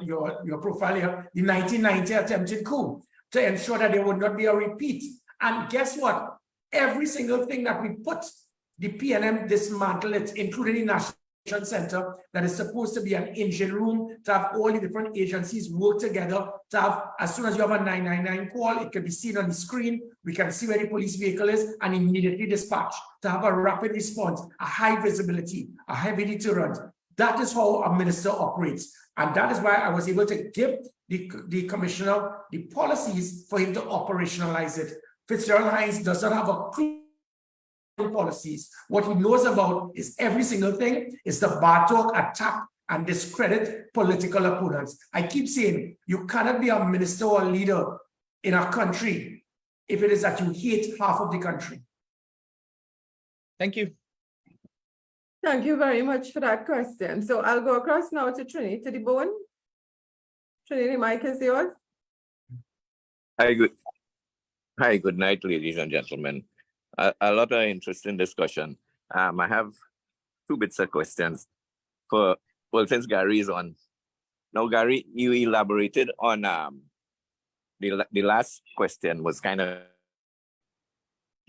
your profile here, the 1990 attempted coup, to ensure that there would not be a repeat. And guess what? Every single thing that we put, the PNM dismantled it, including the National Operations Center, that is supposed to be an engine room to have all the different agencies work together, to have, as soon as you have a 999 call, it can be seen on the screen, we can see where the police vehicle is and immediately dispatch, to have a rapid response, a high visibility, a heavy deterrent. That is how a minister operates. And that is why I was able to give the commissioner the policies for him to operationalize it. Fitzgerald Hines does not have a clue policies. What he knows about is every single thing is to talk, attack, and discredit political opponents. I keep saying you cannot be a minister or a leader in a country if it is that you hate half of the country. Thank you. Thank you very much for that question. So I'll go across now to Trinity to the bone. Trinity, the mic is yours. Hi, good night, ladies and gentlemen. A lot of interesting discussion. I have two bits of questions since Gary is on. Now, Gary, you elaborated on the last question was kind of,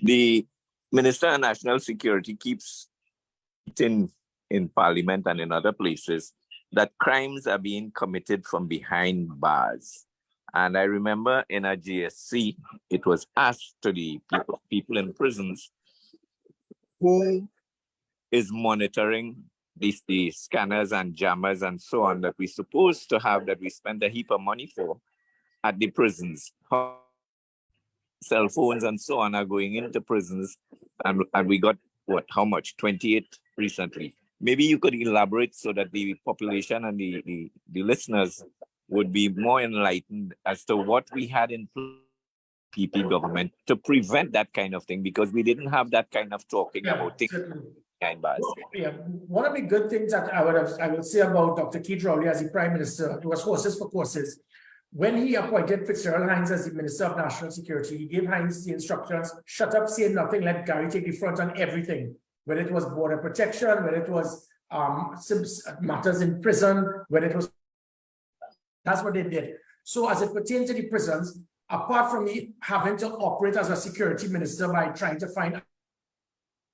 the Minister of National Security keeps in Parliament and in other places that crimes are being committed from behind bars. And I remember in a GSC, it was asked to the people in prisons, who is monitoring the scanners and jammers and so on that we're supposed to have, that we spend a heap of money for at the prisons. How cell phones and so on are going into prisons, and we got what, how much? 28 recently. Maybe you could elaborate so that the population and the listeners would be more enlightened as to what we had in PP government to prevent that kind of thing, because we didn't have that kind of talking about things behind bars. Yeah, one of the good things that I will say about Dr. 𝗕𝘂𝗿𝗀 as the Prime Minister, it was horses for courses. When he appointed Fitzgerald Hinds as the Minister of National Security, he gave Hinds the instructions: shut up, say nothing, let Gary take the front on everything. Whether it was border protection, whether it was matters in prison, whether it was, that's what they did. So as it pertains to the prisons, apart from me having to operate as a security minister by trying to find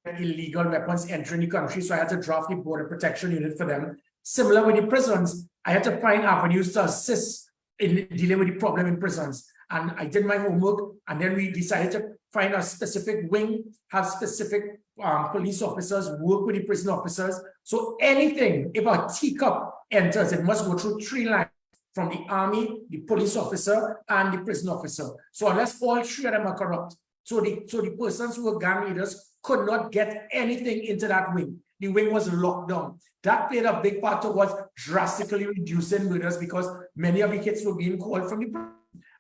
illegal weapons entering the country, so I had to draft the border protection unit for them. Similar with the prisons, I had to find avenues to assist in dealing with the problem in prisons. And I did my homework, and then we decided to find a specific wing, have specific police officers work with the prison officers. So anything, if a teacup enters, it must go through 3 lines: from the army, the police officer, and the prison officer. So unless all 3 of them are corrupt, so the persons who were gang leaders could not get anything into that wing. The wing was locked down. That played a big part towards drastically reducing murders, because many of the kids were being called from the prison.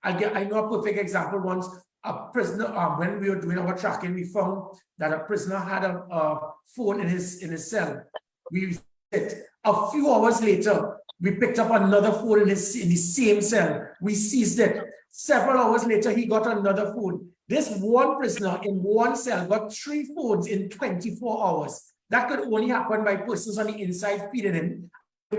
I know a perfect example. Once a prisoner, when we were doing our tracking, we found that a prisoner had a phone in his cell. We a few hours later, we picked up another phone in the same cell. We seized it. Several hours later, he got another phone. This one prisoner in one cell got 3 phones in 24 hours. That could only happen by persons on the inside feeding him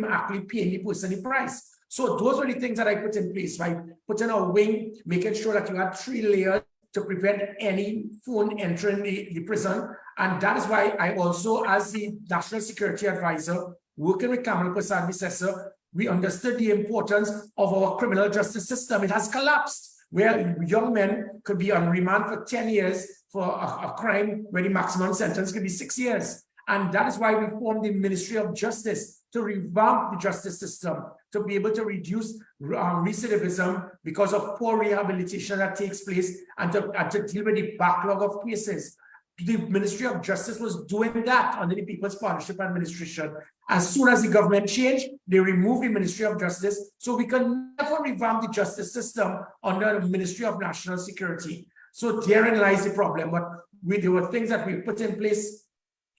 actually paying the person the price. So those were the things that I put in place by putting a wing, making sure that you had 3 layers to prevent any phone entering the prison. And that is why I also, as the National Security Advisor, working with 𝗕𝘂𝗏 we understood the importance of our criminal justice system. It has collapsed, where young men could be on remand for 10 years for a crime where the maximum sentence could be 6 years. And that is why we formed the Ministry of Justice, to revamp the justice system, to be able to reduce recidivism because of poor rehabilitation that takes place, and to deal with the backlog of cases. The Ministry of Justice was doing that under the People's Partnership Administration. As soon as the government changed, they removed the Ministry of Justice, so we can never revamp the justice system under the Ministry of National Security. So therein lies the problem. But there were things that we put in place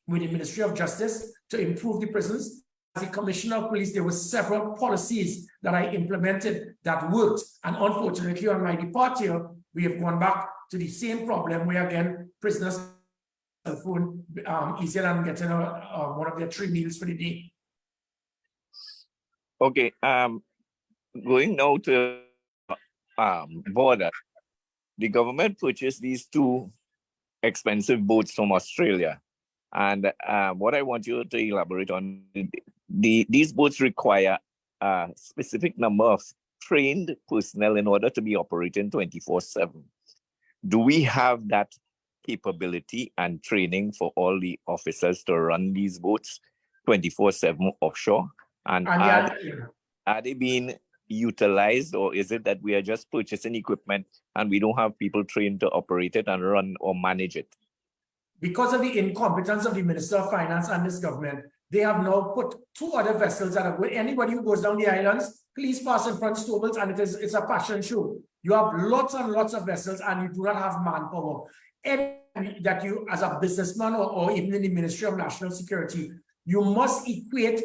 with the Ministry of Justice to improve the prisons. As the Commissioner of Police, there were several policies that I implemented that worked. And unfortunately, on my departure, we have gone back to the same problem where, again, prisoners cell phone easier than getting one of their 3 meals for the day. Okay, going now to border. The government purchased these 2 expensive boats from Australia. And what I want you to elaborate on, these boats require a specific number of trained personnel in order to be operating 24/7. Do we have that capability and training for all the officers to run these boats 24/7 offshore? And are they being utilized, or is it that we are just purchasing equipment and we don't have people trained to operate it and run or manage it? Because of the incompetence of the Minister of Finance and this government, they have now put 2 other vessels that are, anybody who goes down the islands, please pass in front of Stobles, and it's a fashion show. You have lots and lots of vessels, and you do not have manpower. And that you, as a businessman or even in the Ministry of National Security, you must equate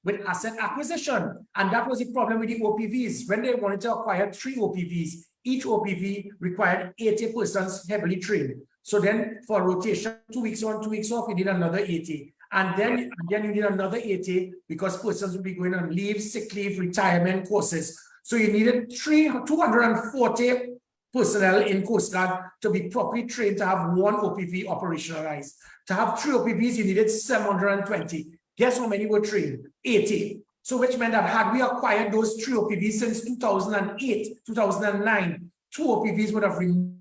with asset acquisition. And that was the problem with the OPVs. When they wanted to acquire 3 OPVs, each OPV required 80 persons heavily trained. So then for rotation, 2 weeks on, 2 weeks off, you need another 80. And then you need another 80 because persons will be going on leave, sick leave, retirement courses. So you needed 240 personnel in Coast Guard to be properly trained to have one OPV operationalized. To have 3 OPVs, you needed 720. Guess how many were trained? 80. So which meant that had we acquired those 3 OPVs since 2008, 2009, 2 OPVs would have remained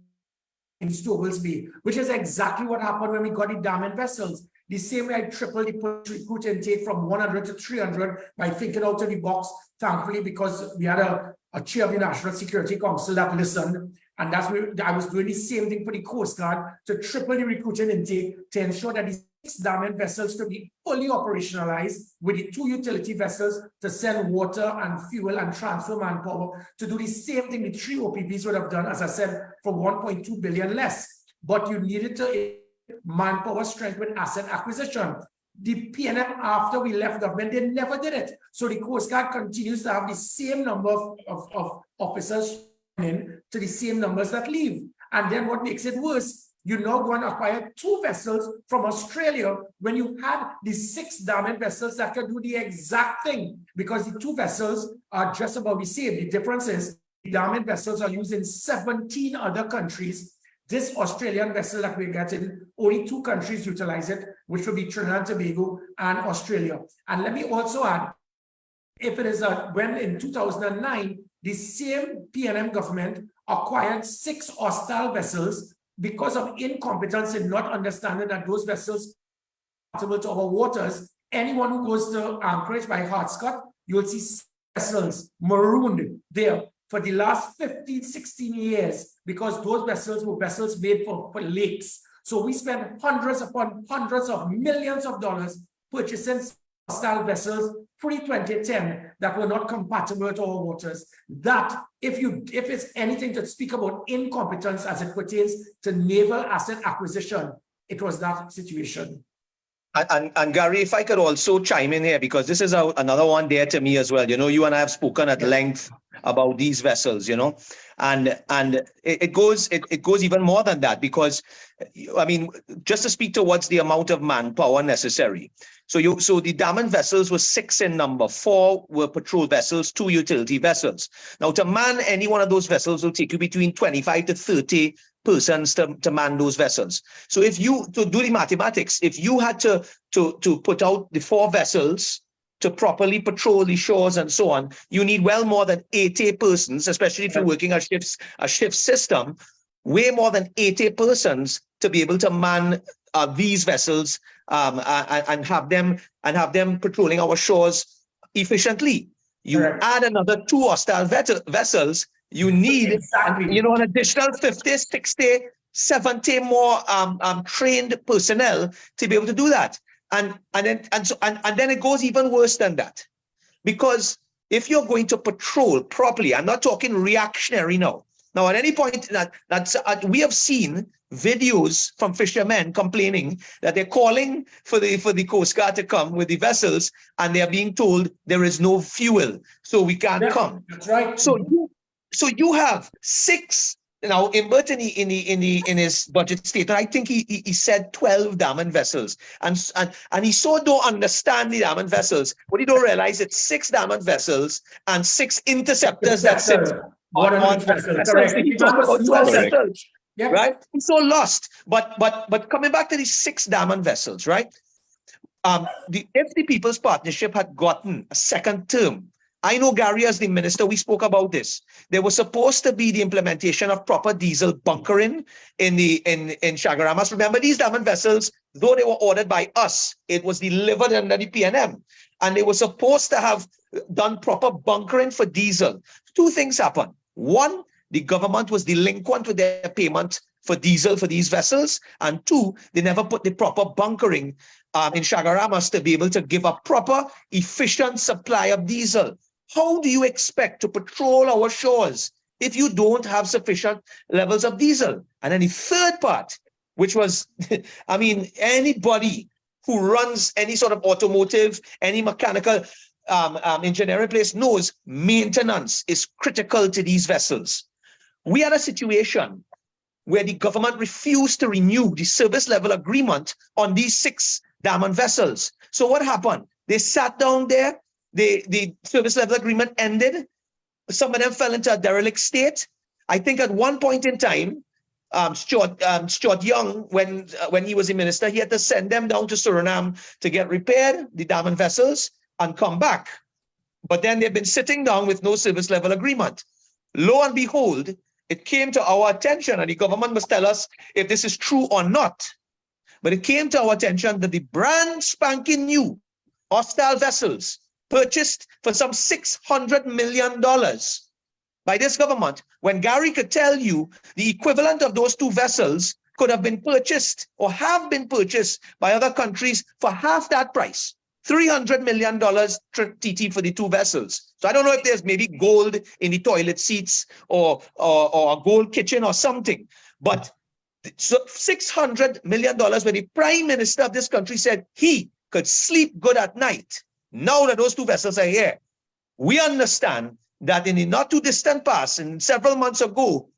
in 𝗏𝗂𝗏𝗏𝗏𝗏, which is exactly what happened when we got the damming vessels. The same way I tripled the recruit intake from 100 to 300 by thinking out of the box, thankfully, because we had a chair of the National Security Council that listened. And that's where I was doing the same thing for the Coast Guard to triple the recruiting intake to ensure that the 6 damming vessels could be fully operationalized with the 2 utility vessels to send water and fuel and transfer manpower to do the same thing the 3 OPVs would have done, as I said, for 1.2 billion less. But you needed to manpower strength with asset acquisition. The PNM, after we left government, they never did it. So the Coast Guard continues to have the same number of officers in to the same numbers that leave. And then what makes it worse, you now go and acquire 2 vessels from Australia when you had the 6 damming vessels that could do the exact thing, because the 2 vessels are just about the same. The difference is the damming vessels are used in 17 other countries. This Australian vessel that we're getting, only 2 countries utilize it, which will be Trinidad and Tobago and Australia. And let me also add, if it is when in 2009, the same PNM government acquired 6 hostile vessels because of incompetence in not understanding that those vessels are compatible to our waters. Anyone who goes to Anchorage by Hartscott, you will see vessels marooned there for the last 15, 16 years, because those vessels were vessels made for lakes. So we spent hundreds upon hundreds of millions of dollars purchasing hostile vessels pre-2010 that were not compatible to our waters. That, if it's anything to speak about incompetence as it pertains to naval asset acquisition, it was that situation. And Gary, if I could also chime in here, because this is another one there to me as well. You know, you and I have spoken at length about these vessels, you know, and it goes even more than that, because I mean, just to speak towards the amount of manpower necessary. So the damming vessels were 6 in number, 4 were patrol vessels, 2 utility vessels. Now, to man any one of those vessels will take you between 25 to 30 persons to man those vessels. So if you, to do the mathematics, if you had to put out the 4 vessels to properly patrol the shores and so on, you need well more than 80 persons, especially if you're working a shift system, way more than 80 persons to be able to man these vessels and have them patrolling our shores efficiently. You add another 2 hostile vessels, you need an additional 50, 60, 70 more trained personnel to be able to do that. And then it goes even worse than that, because if you're going to patrol properly, I'm not talking reactionary now. Now, at any point we have seen videos from fishermen complaining that they're calling for the Coast Guard to come with the vessels, and they are being told there is no fuel, so we can't come. That's right. So you have 6. Now, Imbert in his budget statement, I think he said 12 damming vessels, and he so don't understand the damming vessels. What he don't realize, it's 6 damming vessels and 6 interceptors that sit on vessels. Vessels, right? He's so lost. But coming back to these 6 damming vessels, right? If the People's Partnership had gotten a second term, I know, Gary, as the minister, we spoke about this. There was supposed to be the implementation of proper diesel bunkering in Chaguaramas. Remember, these damming vessels, though they were ordered by us, it was delivered under the PNM, and they were supposed to have done proper bunkering for diesel. 2 things happened. 1, the government was delinquent with their payment for diesel for these vessels, and 2, they never put the proper bunkering in Chaguaramas to be able to give a proper, efficient supply of diesel. How do you expect to patrol our shores if you don't have sufficient levels of diesel? And then the third part, which was, I mean, anybody who runs any sort of automotive, any mechanical engineering place knows maintenance is critical to these vessels. We had a situation where the government refused to renew the service level agreement on these 6 damming vessels. So what happened? They sat down there, the service level agreement ended, Some of them fell into a derelict state. I think at one point in time, Stuart Young, when he was a minister, he had to send them down to Suriname to get repaired, the dam and vessels, and come back. But then they've been sitting down with no service level agreement. Lo and behold, it came to our attention, and the government must tell us if this is true or not. But it came to our attention that the brand spanking new hostile vessels purchased for some $600 million by this government, when Gary could tell you the equivalent of those two vessels could have been purchased or have been purchased by other countries for half that price. $300 million TT for the two vessels. So I don't know if there's maybe gold in the toilet seats or a gold kitchen or something. But so $600 million where the prime minister of this country said he could sleep good at night. Now that those two vessels are here, we understand that in the not too distant past, and several months ago,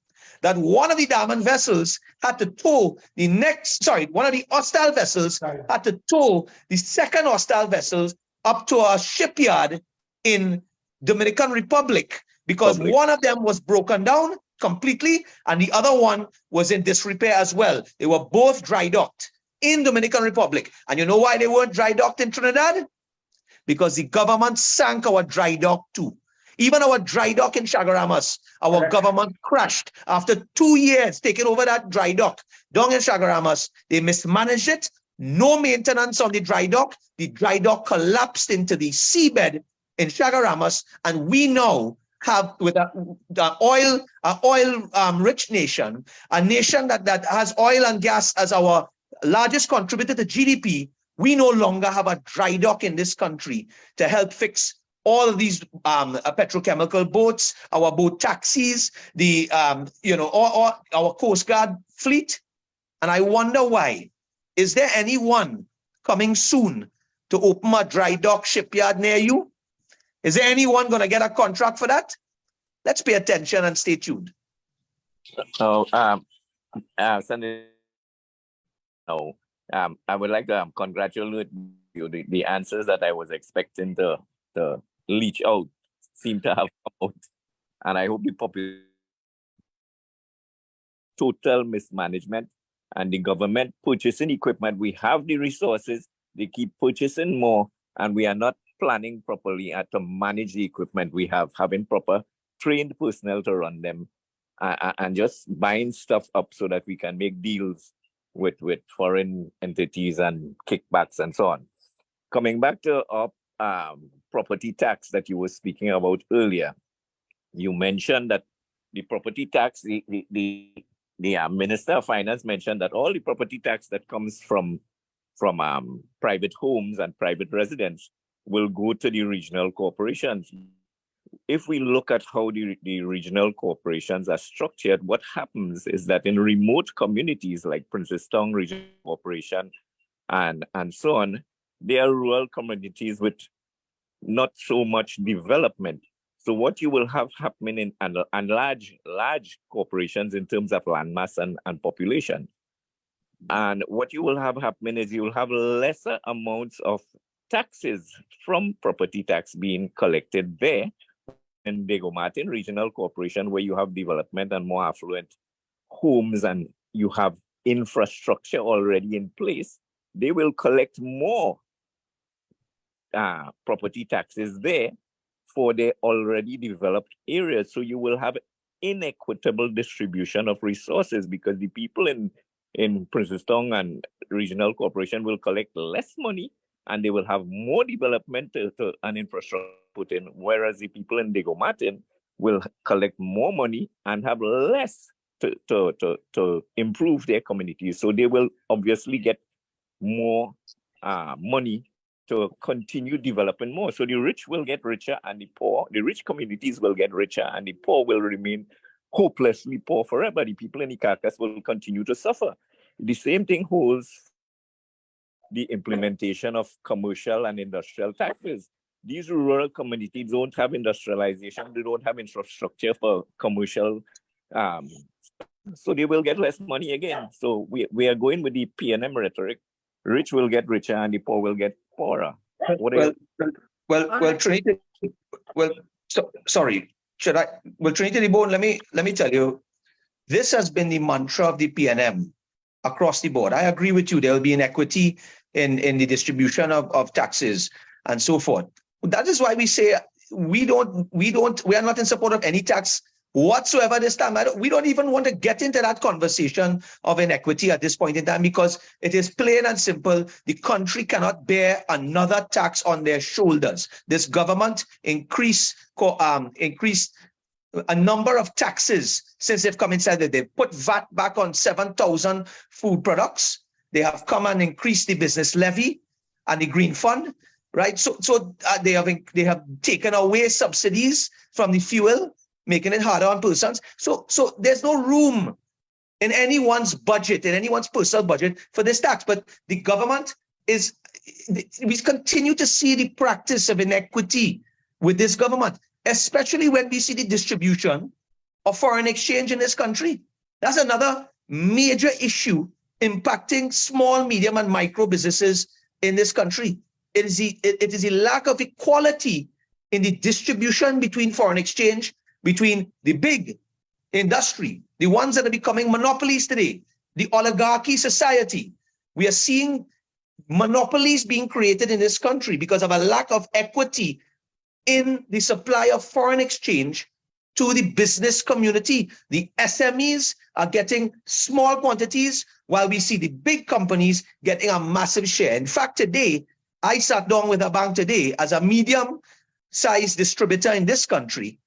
that one of the diamond vessels had to tow one of the hostile vessels had to tow the second hostile vessels up to a shipyard in Dominican Republic because one of them was broken down completely and the other one was in disrepair as well. They were both dry docked in Dominican Republic. And you know why they weren't dry docked in Trinidad? Because the government sank our dry dock too. Even our dry dock in Chaguaramas, our government crashed after 2 years taking over that dry dock. Down in Chaguaramas, they mismanaged it. No maintenance on the dry dock. The dry dock collapsed into the seabed in Chaguaramas, and we now have, with the oil-rich nation, a nation that has oil and gas as our largest contributor to GDP, we no longer have a dry dock in this country to help fix all of these petrochemical boats, our boat taxis, all our Coast Guard fleet. And I wonder why. Is there anyone coming soon to open a dry dock shipyard near you? Is there anyone going to get a contract for that? Let's pay attention and stay tuned. Senator, I would like to congratulate you. The answers that I was expecting to leach out seem to have come out, and I hope the population total mismanagement and the government purchasing equipment. We have the resources, they keep purchasing more, and we are not planning properly to manage the equipment we have, having proper trained personnel to run them, and just buying stuff up so that we can make deals with foreign entities and kickbacks and so on. Coming back to our property tax that you were speaking about earlier, you mentioned that the property tax, the Minister of Finance mentioned that all the property tax that comes from private homes and private residents will go to the regional corporations. If we look at how the regional corporations are structured, what happens is that in remote communities like Princestown Regional Corporation and so on, they are rural communities with not so much development. So what you will have happening in large corporations in terms of land mass and population. And what you will have happening is you will have lesser amounts of taxes from property tax being collected there. In 𝗏𝗏 Regional Corporation, where you have development and more affluent homes and you have infrastructure already in place, they will collect more property taxes there for the already developed areas. So you will have inequitable distribution of resources because the people in Princestown and Regional Corporation will collect less money and they will have more development and infrastructure put in, whereas the people in 𝗏𝗏 will collect more money and have less to improve their communities. So they will obviously get more money to continue developing more. So the rich will get richer and the rich communities will get richer and the poor will remain hopelessly poor forever. The people in the carcass will continue to suffer. The same thing holds the implementation of commercial and industrial taxes. These rural communities don't have industrialization, they don't have infrastructure for commercial, so they will get less money again. So we are going with the P&M rhetoric. Rich will get richer and the poor will get poorer. Trinity, sorry. Well, 𝗁𝗂𝗐𝗍, let me tell you, this has been the mantra of the PNM across the board. I agree with you. There will be inequity in the distribution of taxes and so forth. That is why we say we are not in support of any tax whatsoever this time. We don't even want to get into that conversation of inequity at this point in time, because it is plain and simple. The country cannot bear another tax on their shoulders. This government increased a number of taxes since they've come inside. They've put VAT back on 7,000 food products. They have come and increased the business levy and the green fund, right? So they have taken away subsidies from the fuel, making it harder on persons. So there's no room in anyone's budget, in anyone's personal budget, for this tax. But the government we continue to see the practice of inequity with this government, especially when we see the distribution of foreign exchange in this country. That's another major issue impacting small, medium, and micro businesses in this country. It is a lack of equality in the distribution between foreign exchange, between the big industry, the ones that are becoming monopolies today, the oligarchy society. We are seeing monopolies being created in this country because of a lack of equity in the supply of foreign exchange to the business community. The SMEs are getting small quantities, while we see the big companies getting a massive share. In fact, today, I sat down with a bank today as a medium-sized distributor in this country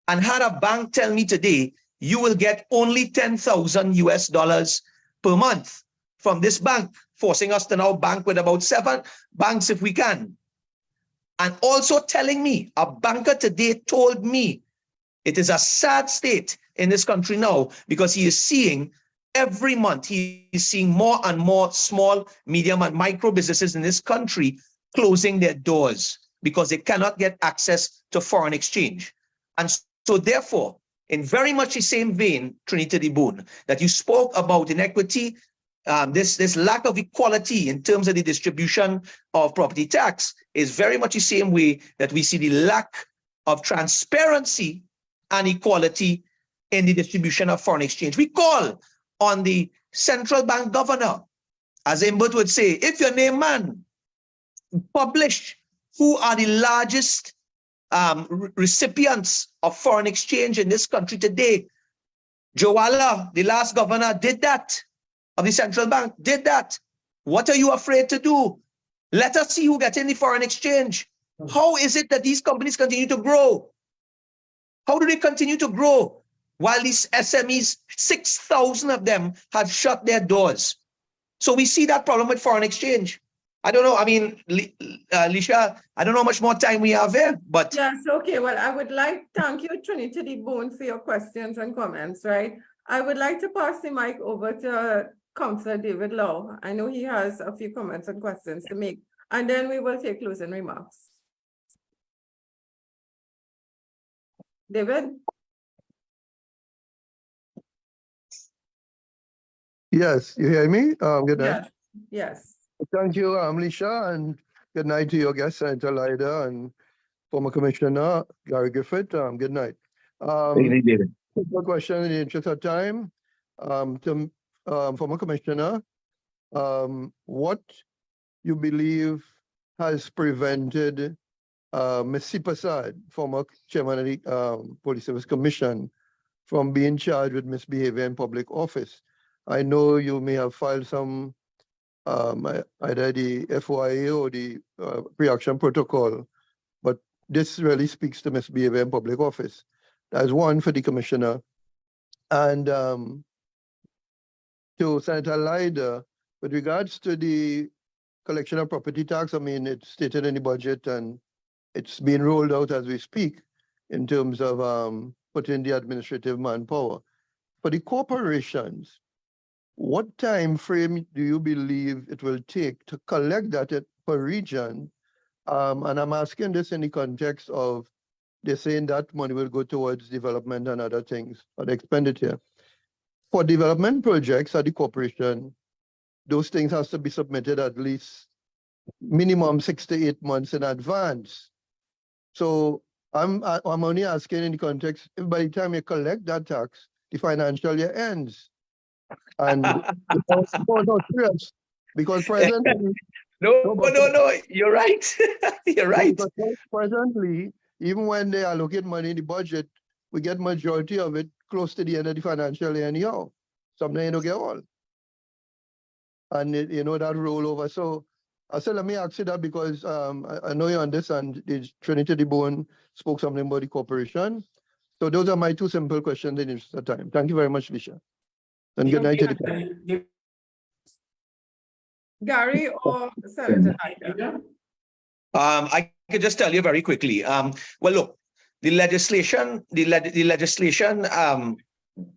and had a bank tell me today, you will get only $10,000 per month from this bank, forcing us to now bank with about 7 banks if we can. And also telling me, a banker today told me, it is a sad state in this country now, because he is seeing every month, he is seeing more and more small, medium, and micro businesses in this country closing their doors because they cannot get access to foreign exchange. And so therefore, in very much the same vein, 𝗁𝗂𝗐𝗍, that you spoke about inequity, this lack of equality in terms of the distribution of property tax is very much the same way that we see the lack of transparency and equality in the distribution of foreign exchange. We call on the central bank governor, as Imbert would say, if your name man, publish who are the largest recipients of foreign exchange in this country today. Jawala, the last governor, did that, of the central bank, did that. What are you afraid to do? Let us see who gets in the foreign exchange. How is it that these companies continue to grow? How do they continue to grow while these SMEs, 6,000 of them, have shut their doors? So we see that problem with foreign exchange. I don't know, I mean, Lisha, I don't know how much more time we have here, but... Yes, okay, well, I would like, thank you, 𝗁𝗂𝗐𝗍, for your questions and comments, right? I would like to pass the mic over to Councillor David Lau. I know he has a few comments and questions to make, and then we will take closing remarks. David? Yes, you hear me? Good night. Yes. Thank you, Lisha, and good night to your guest, Senator Lijder, and former Commissioner Gary Griffith. Good night. Quick question in the interest of time. To former Commissioner, what you believe has prevented Ms. 𝗓𝗂𝗧, former chairman of the Police Service Commission, from being charged with misbehavior in public office? I know you may have filed some either the FOIA or the pre-action protocol, but this really speaks to misbehavior in public office. That's one for the commissioner. And to Senator Lijder, with regards to the collection of property tax, I mean, it's stated in the budget and it's being rolled out as we speak in terms of putting the administrative manpower. For the corporations, what time frame do you believe it will take to collect that per region? And I'm asking this in the context of they're saying that money will go towards development and other things, or the expenditure. For development projects at the corporation, those things has to be submitted at least minimum 6 to 8 months in advance. So I'm only asking in the context, if by the time you collect that tax, the financial year ends. And no, serious. Because presently, No, you're right. You're right. because presently, even when they allocate money in the budget, we get majority of it close to the end of the financial year anyhow. Sometimes you don't get all. And you know that rollover. So I said, let me ask you that because I know you understand the Trinity DeBone spoke something about the corporation. So those are my two simple questions in the interest of time. Thank you very much, Lisha. And good night to the panel. Gary or Senator Naidoo? I could just tell you very quickly. Well, look, the legislation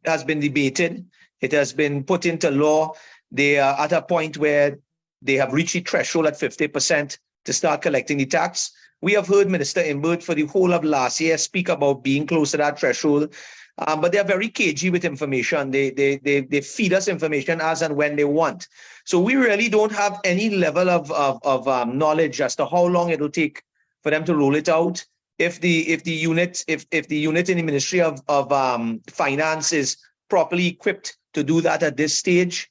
has been debated. It has been put into law. They are at a point where they have reached the threshold at 50% to start collecting the tax. We have heard Minister 𝗕𝗏 for the whole of last year speak about being close to that threshold, but they're very cagey with information. They feed us information as and when they want. So we really don't have any level of knowledge as to how long it will take for them to roll it out. If the unit in the Ministry of Finance is properly equipped to do that at this stage,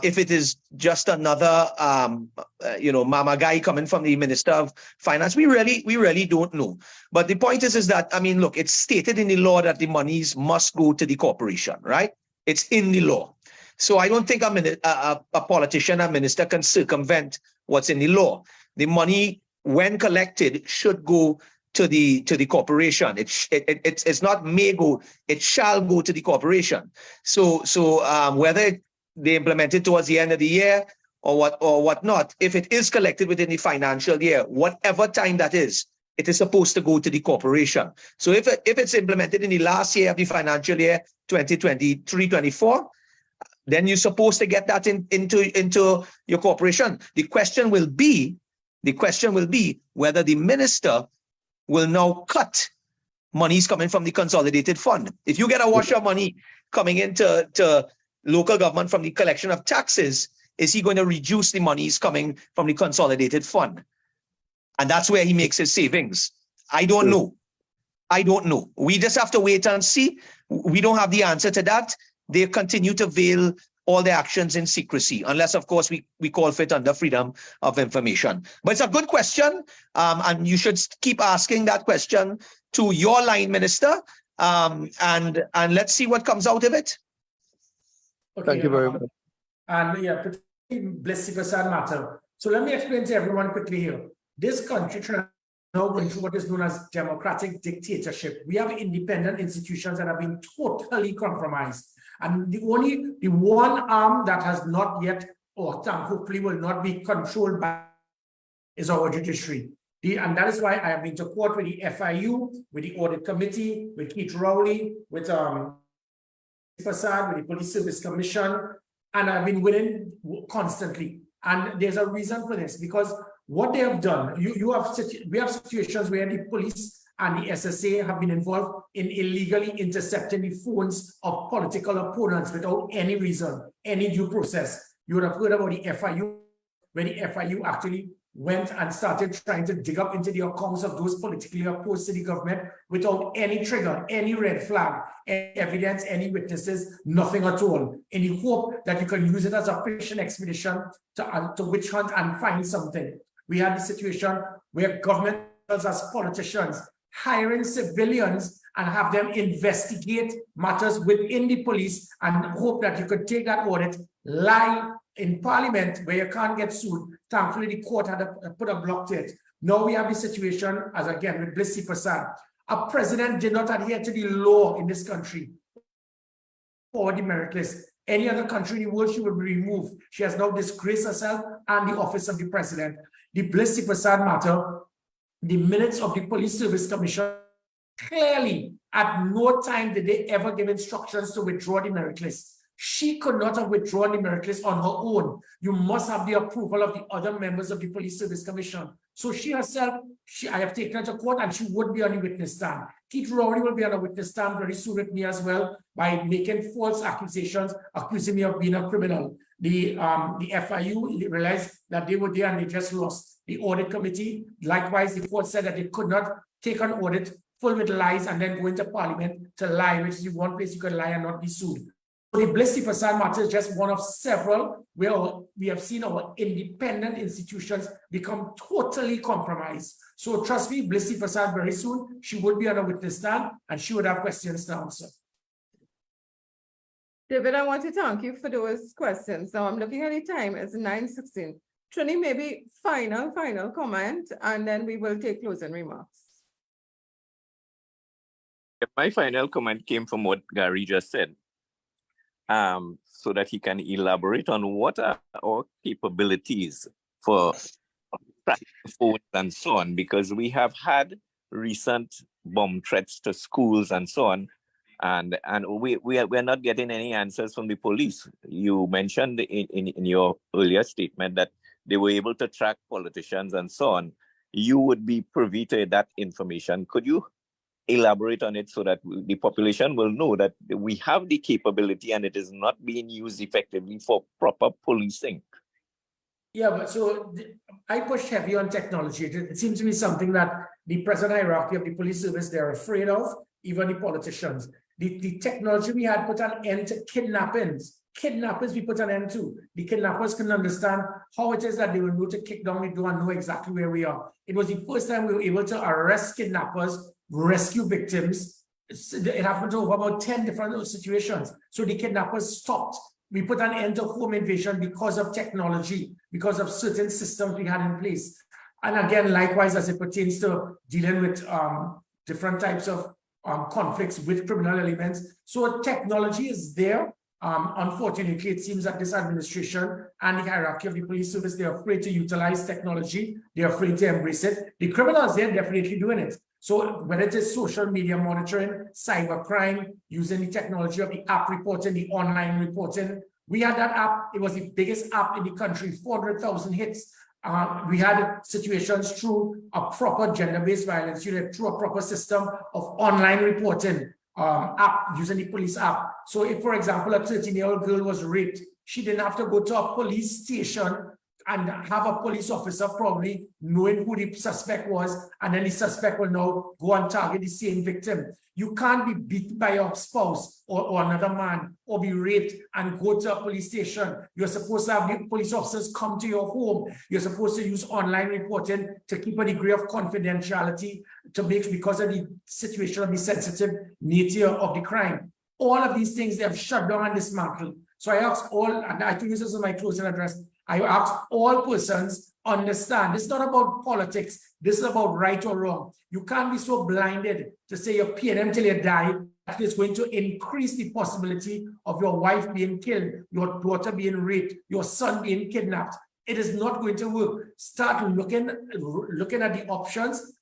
if it is just another mama guy coming from the Minister of Finance, we really don't know. But the point is that, I mean, look, it's stated in the law that the monies must go to the corporation, right? It's in the law. So I don't think a politician, a minister can circumvent what's in the law. The money, when collected, should go to the corporation. It's not may go, it shall go to the corporation. So whether they implement it towards the end of the year or whatnot, if it is collected within the financial year, whatever time that is, it is supposed to go to the corporation. So if it's implemented in the last year of the financial year 2023-24, then you're supposed to get that into your corporation. The question will be whether the minister will now cut monies coming from the consolidated fund. If you get a wash of money coming into local government from the collection of taxes, is he going to reduce the monies coming from the consolidated fund? And that's where he makes his savings. I don't know. We just have to wait and see. We don't have the answer to that. They continue to veil all their actions in secrecy, unless, of course, we call for it under freedom of information. But it's a good question, and you should keep asking that question to your line minister, and let's see what comes out of it. Okay, Thank you very much. And yeah, 𝗏𝗁𝗂𝗏 matter. So let me explain to everyone quickly here. This country now going through what is known as democratic dictatorship. We have independent institutions that have been totally compromised. And the one arm that has not yet, or hopefully will not be controlled by, is our judiciary. And that is why I have been to court with the FIU, with the audit committee, with Keith Rowley, with 𝗏𝗁𝗂𝗏, with the Police Service Commission, and I've been winning constantly. And there's a reason for this, because what they have done, we have situations where the police and the SSA have been involved in illegally intercepting the phones of political opponents without any reason, any due process. You would have heard about the FIU, where the FIU actually went and started trying to dig up into the accounts of those politically opposed to the government without any trigger, any red flag, any evidence, any witnesses, nothing at all, in the hope that you can use it as a fishing expedition to witch hunt and find something. We had the situation where government as politicians hiring civilians and have them investigate matters within the police and hope that you could take that audit, lie in Parliament where you can't get sued. Thankfully, the court had put a block to it. Now we have the situation, as again, with 𝗏𝗁𝗂𝗏. A president did not adhere to the law in this country for the merit list. Any other country in the world, she would be removed. She has now disgraced herself and the office of the president. The 𝗏𝗁𝗂𝗏 matter, the minutes of the Police Service Commission, clearly at no time did they ever give instructions to withdraw the merit list. She could not have withdrawn the merit list on her own. You must have the approval of the other members of the Police Service Commission. So she herself, I have taken her to court and she would be on the witness stand. Keith Rowley will be on a witness stand very soon with me as well by making false accusations, accusing me of being a criminal. The FIU realized that they were there and they just lost. The audit committee, likewise, the court said that they could not take an audit full with lies and then go into parliament to lie, which is the one place you can lie and not be sued. So the 𝗏𝗶cy matter is just one of several where we have seen our independent institutions become totally compromised. So trust me, 𝗏𝗶cy very soon, she would be on a witness stand and she would have questions to answer. David, I want to thank you for those questions. Now I'm looking at the time, it's 9:16. Trini, maybe final comment, and then we will take closing remarks. My final comment came from what Gary just said, so that he can elaborate on what are our capabilities for tracking phones and so on, because we have had recent bomb threats to schools and so on, and we're not getting any answers from the police. You mentioned in your earlier statement that they were able to track politicians and so on. You would be privy to that information. Could you elaborate on it so that the population will know that we have the capability and it is not being used effectively for proper policing? Yeah, but so I push heavy on technology. It seems to be something that the present hierarchy of the police service, they're afraid of, even the politicians. The technology we had put an end to kidnappings. Kidnappers we put an end to. The kidnappers can understand how it is that they will know to kick down the door and know exactly where we are. It was the first time we were able to arrest kidnappers, rescue victims. It happened over about 10 different situations. So the kidnappers stopped. We put an end to home invasion because of technology, because of certain systems we had in place. And again, likewise, as it pertains to dealing with different types of conflicts with criminal elements. So technology is there. Unfortunately, it seems that this administration and the hierarchy of the police service, they're afraid to utilize technology. They're afraid to embrace it. The criminals, they're definitely doing it. So whether it is social media monitoring, cybercrime, using the technology of the app reporting, the online reporting. We had that app. It was the biggest app in the country, 400,000 hits. We had situations through a proper gender-based violence unit, through a proper system of online reporting app, using the police app. So if, for example, a 13-year-old girl was raped, she didn't have to go to a police station and have a police officer probably knowing who the suspect was, and then the suspect will now go and target the same victim. You can't be beaten by your spouse or another man, or be raped and go to a police station. You're supposed to have the police officers come to your home. You're supposed to use online reporting to keep a degree of confidentiality to make, because of the situation of the sensitive nature of the crime. All of these things they have shut down and dismantled. So I ask all, and I think this is my closing address, I ask all persons, understand, this is not about politics, this is about right or wrong. You can't be so blinded to say you're paying them till you die, that is going to increase the possibility of your wife being killed, your daughter being raped, your son being kidnapped. It is not going to work. Start looking at the options.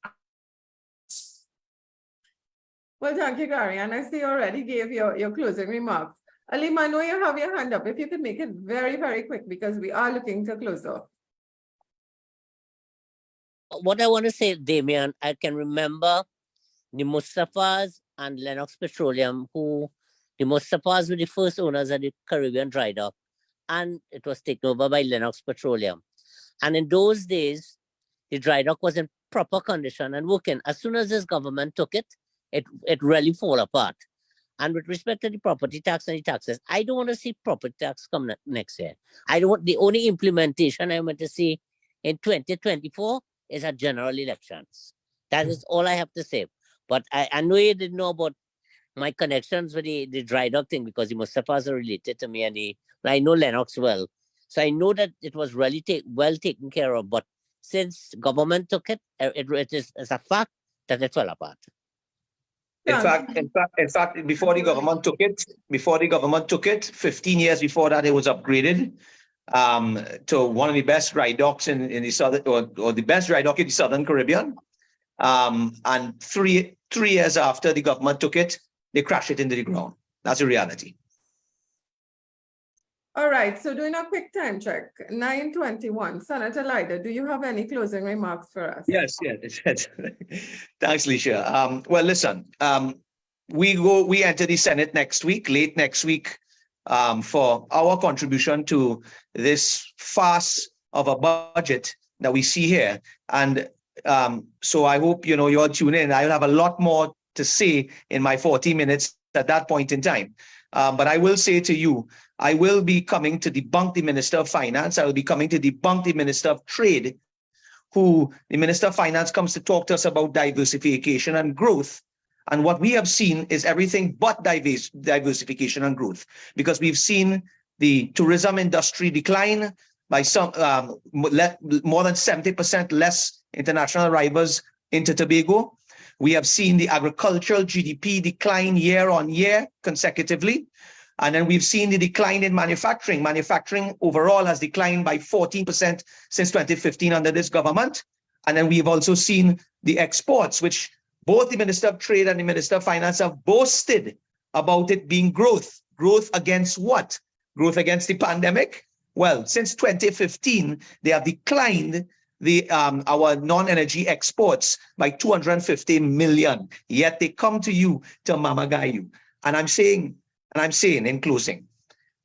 Well, thank you, Gary. And I see you already gave your closing remarks. Alim, I know you have your hand up. If you could make it very, very quick, because we are looking to close off. What I want to say, Damian, I can remember the Mustafas and Lennox Petroleum, who the Mustafas were the first owners of the Caribbean dry dock, and it was taken over by Lennox Petroleum. And in those days, the dry dock was in proper condition and working. As soon as this government took it, it really fall apart. And with respect to the property tax and the taxes, I don't want to see property tax come next year. I don't want, the only implementation I want to see in 2024 is at general elections. That is all I have to say. But I know you didn't know about my connections with the dry dock thing, because the Mustafas are related to me, and I know Lennox well. So I know that it was really well taken care of. But since government took it, it's a fact that it fell apart. In fact, before the government took it, 15 years before that, it was upgraded to one of the best dry docks in the southern, or the best dry dock in the Southern Caribbean. And three years after the government took it, they crashed it into the ground. That's a reality. All right, so doing a quick time check, 9:21. Senator Leida, do you have any closing remarks for us? Yes. Thanks, Alicia. Well, listen, we enter the Senate next week, late next week, for our contribution to this farce of a budget that we see here. And So I hope, you all tune in. I will have a lot more to say in my 40 minutes at that point in time. But I will say to you, I will be coming to debunk the Minister of Finance. I will be coming to debunk the Minister of Trade, who the Minister of Finance comes to talk to us about diversification and growth. And what we have seen is everything but diversification and growth, because we've seen the tourism industry decline by some more than 70% less international arrivals into Tobago. We have seen the agricultural GDP decline year on year consecutively. And then we've seen the decline in manufacturing. Manufacturing overall has declined by 14% since 2015 under this government. And then we've also seen the exports, which both the Minister of Trade and the Minister of Finance have boasted about it being growth. Growth against what? Growth against the pandemic? Well, since 2015, they have declined our non-energy exports by 250 million. Yet they come to you to mamagayu. And I'm saying in closing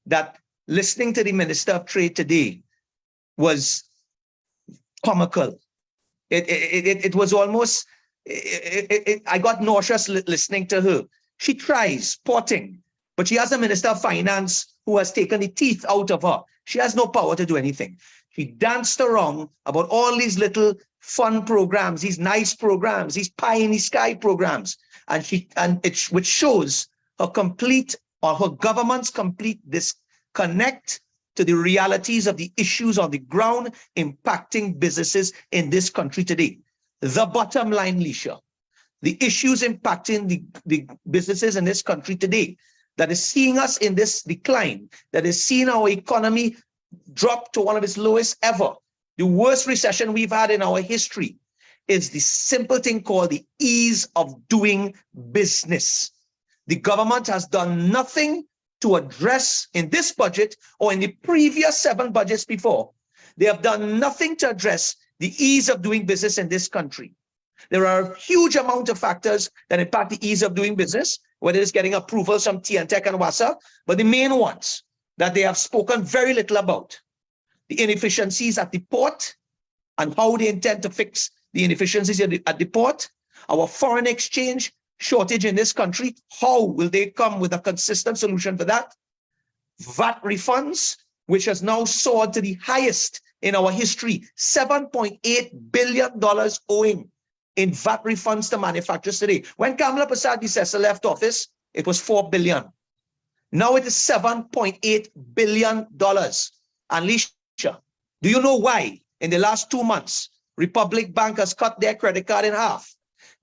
that listening to the Minister of Trade today was comical. It was almost, I got nauseous listening to her. She tries potting, but she has a Minister of Finance who has taken the teeth out of her. She has no power to do anything. She danced around about all these little fun programs, these nice programs, these pie in the sky programs, which shows her complete, or her government's complete disconnect to the realities of the issues on the ground impacting businesses in this country today. The bottom line, Leisha, the issues impacting the businesses in this country today that is seeing us in this decline, that is seeing our economy drop to one of its lowest ever, the worst recession we've had in our history, is the simple thing called the ease of doing business. The government has done nothing to address in this budget or in the previous 7 budgets before. They have done nothing to address the ease of doing business in this country. There are a huge amount of factors that impact the ease of doing business, whether it's getting approvals from TNTech and WASA, but the main ones that they have spoken very little about, the inefficiencies at the port and how they intend to fix the inefficiencies at the port, our foreign exchange shortage in this country, how will they come with a consistent solution for that? VAT refunds, which has now soared to the highest in our history, $7.8 billion owing in VAT refunds to manufacturers today. When 𝗕𝘂𝗎𝗄𝗏 𝗏 left office, it was $4 billion. Now it is $7.8 billion. And Leisha, do you know why in the last 2 months, Republic Bank has cut their credit card in half?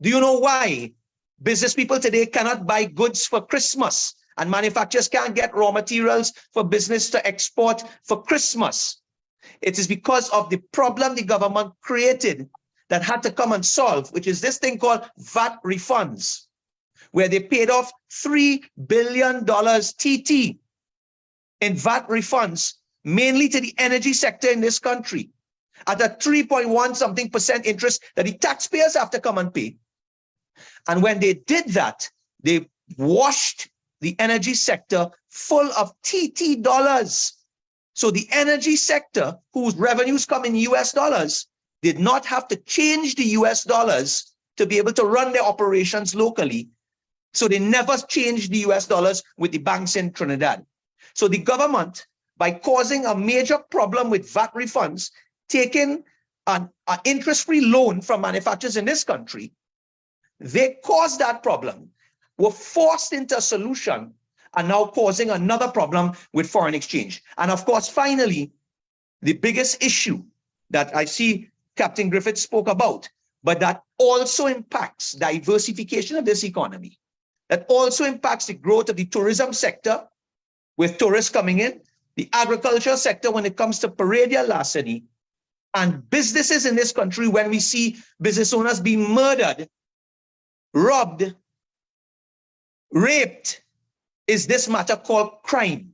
Do you know why business people today cannot buy goods for Christmas and manufacturers can't get raw materials for business to export for Christmas? It is because of the problem the government created that had to come and solve, which is this thing called VAT refunds, where they paid off $3 billion TT in VAT refunds, mainly to the energy sector in this country, at a 3.1% interest that the taxpayers have to come and pay. And when they did that, they washed the energy sector full of TT dollars. So the energy sector, whose revenues come in US dollars, did not have to change the US dollars to be able to run their operations locally. So they never changed the US dollars with the banks in Trinidad. So the government, by causing a major problem with VAT refunds, taking an interest-free loan from manufacturers in this country, they caused that problem, were forced into a solution, and now causing another problem with foreign exchange. And of course, finally, the biggest issue that I see Captain Griffith spoke about, but that also impacts diversification of this economy, that also impacts the growth of the tourism sector with tourists coming in, the agriculture sector when it comes to 𝗏𝑕𝑟𝑒𝑑𝑖𝑎 larceny, and businesses in this country when we see business owners being murdered, robbed, raped, is this matter called crime.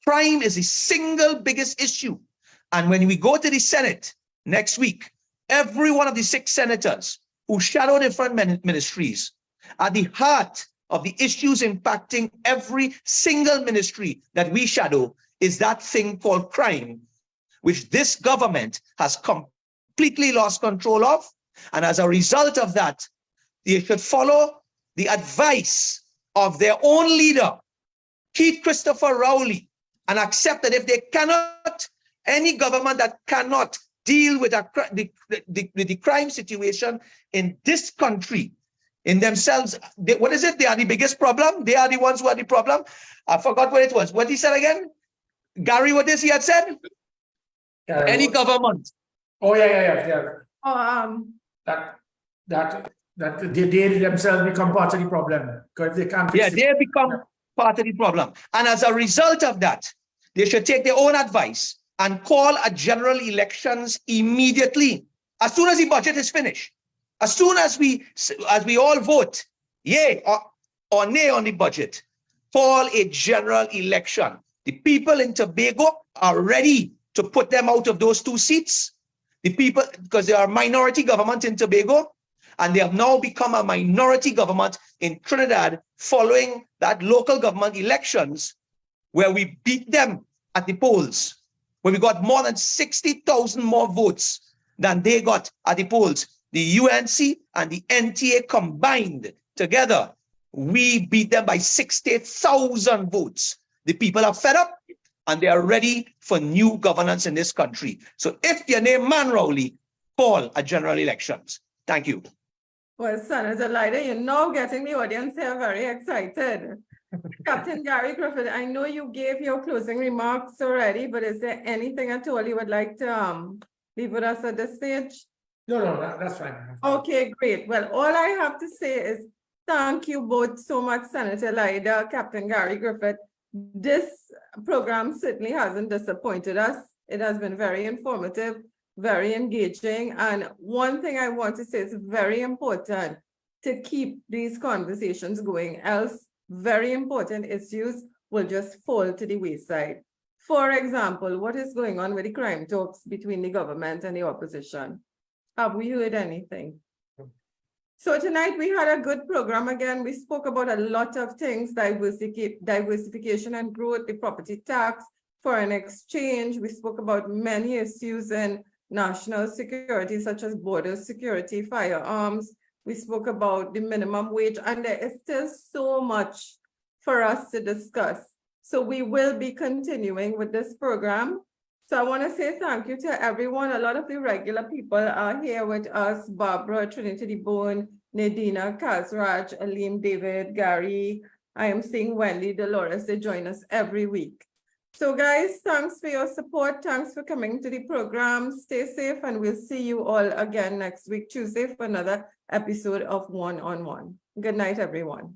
Crime is the single biggest issue. And when we go to the Senate next week, every one of the 6 senators who shadow different ministries at the heart of the issues impacting every single ministry that we shadow is that thing called crime, which this government has completely lost control of And as a result of that, they should follow the advice of their own leader, 𝗕𝘂𝗿𝗄𝑎𝑐𝑝⁴ and accept that if they cannot, any government that cannot deal with the crime situation in this country, in themselves, what is it? They are the biggest problem. They are the ones who are the problem. I forgot what it was. What he said again? Gary, what is he had said? Any government. Oh, yeah. Oh, That they themselves become part of the problem. Because they can't fix it. They become part of the problem. And as a result of that, they should take their own advice and call a general elections immediately, as soon as the budget is finished. As soon as we all vote yay or nay on the budget, call a general election. The people in Tobago are ready to put them out of those 2 seats. The people, because they are a minority government in Tobago, and they have now become a minority government in Trinidad following that local government elections where we beat them at the polls, where we got more than 60,000 more votes than they got at the polls. The UNC and the NTA combined together, we beat them by 60,000 votes. The people are fed up and they are ready for new governance in this country. So if your name Man Rowley, call a general elections. Thank you. well, Senator Leiter, you're now getting the audience here very excited. Captain Gary Griffith, I know you gave your closing remarks already, but is there anything at all you would like to leave with us at this stage? No, that's fine. Okay, great. Well, all I have to say is thank you both so much, Senator Leiter, Captain Gary Griffith. This program certainly hasn't disappointed us. It has been very informative, very engaging. And one thing I want to say is very important to keep these conversations going, else very important issues will just fall to the wayside. For example, what is going on with the crime talks between the government and the opposition? Have we heard anything? So tonight we had a good program again. We spoke about a lot of things, diversification and growth, the property tax, foreign exchange. We spoke about many issues in national security, such as border security, firearms. We spoke about the minimum wage, and there is still so much for us to discuss. So we will be continuing with this program. So I want to say thank you to everyone. A lot of the regular people are here with us: Barbara, Trinity DeBone, Nadina, Kazraj, Aleem, David, Gary. I am seeing Wendy, Dolores. They join us every week. So guys, thanks for your support. Thanks for coming to the program. Stay safe, and we'll see you all again next week, Tuesday, for another episode of One on One. Good night, everyone.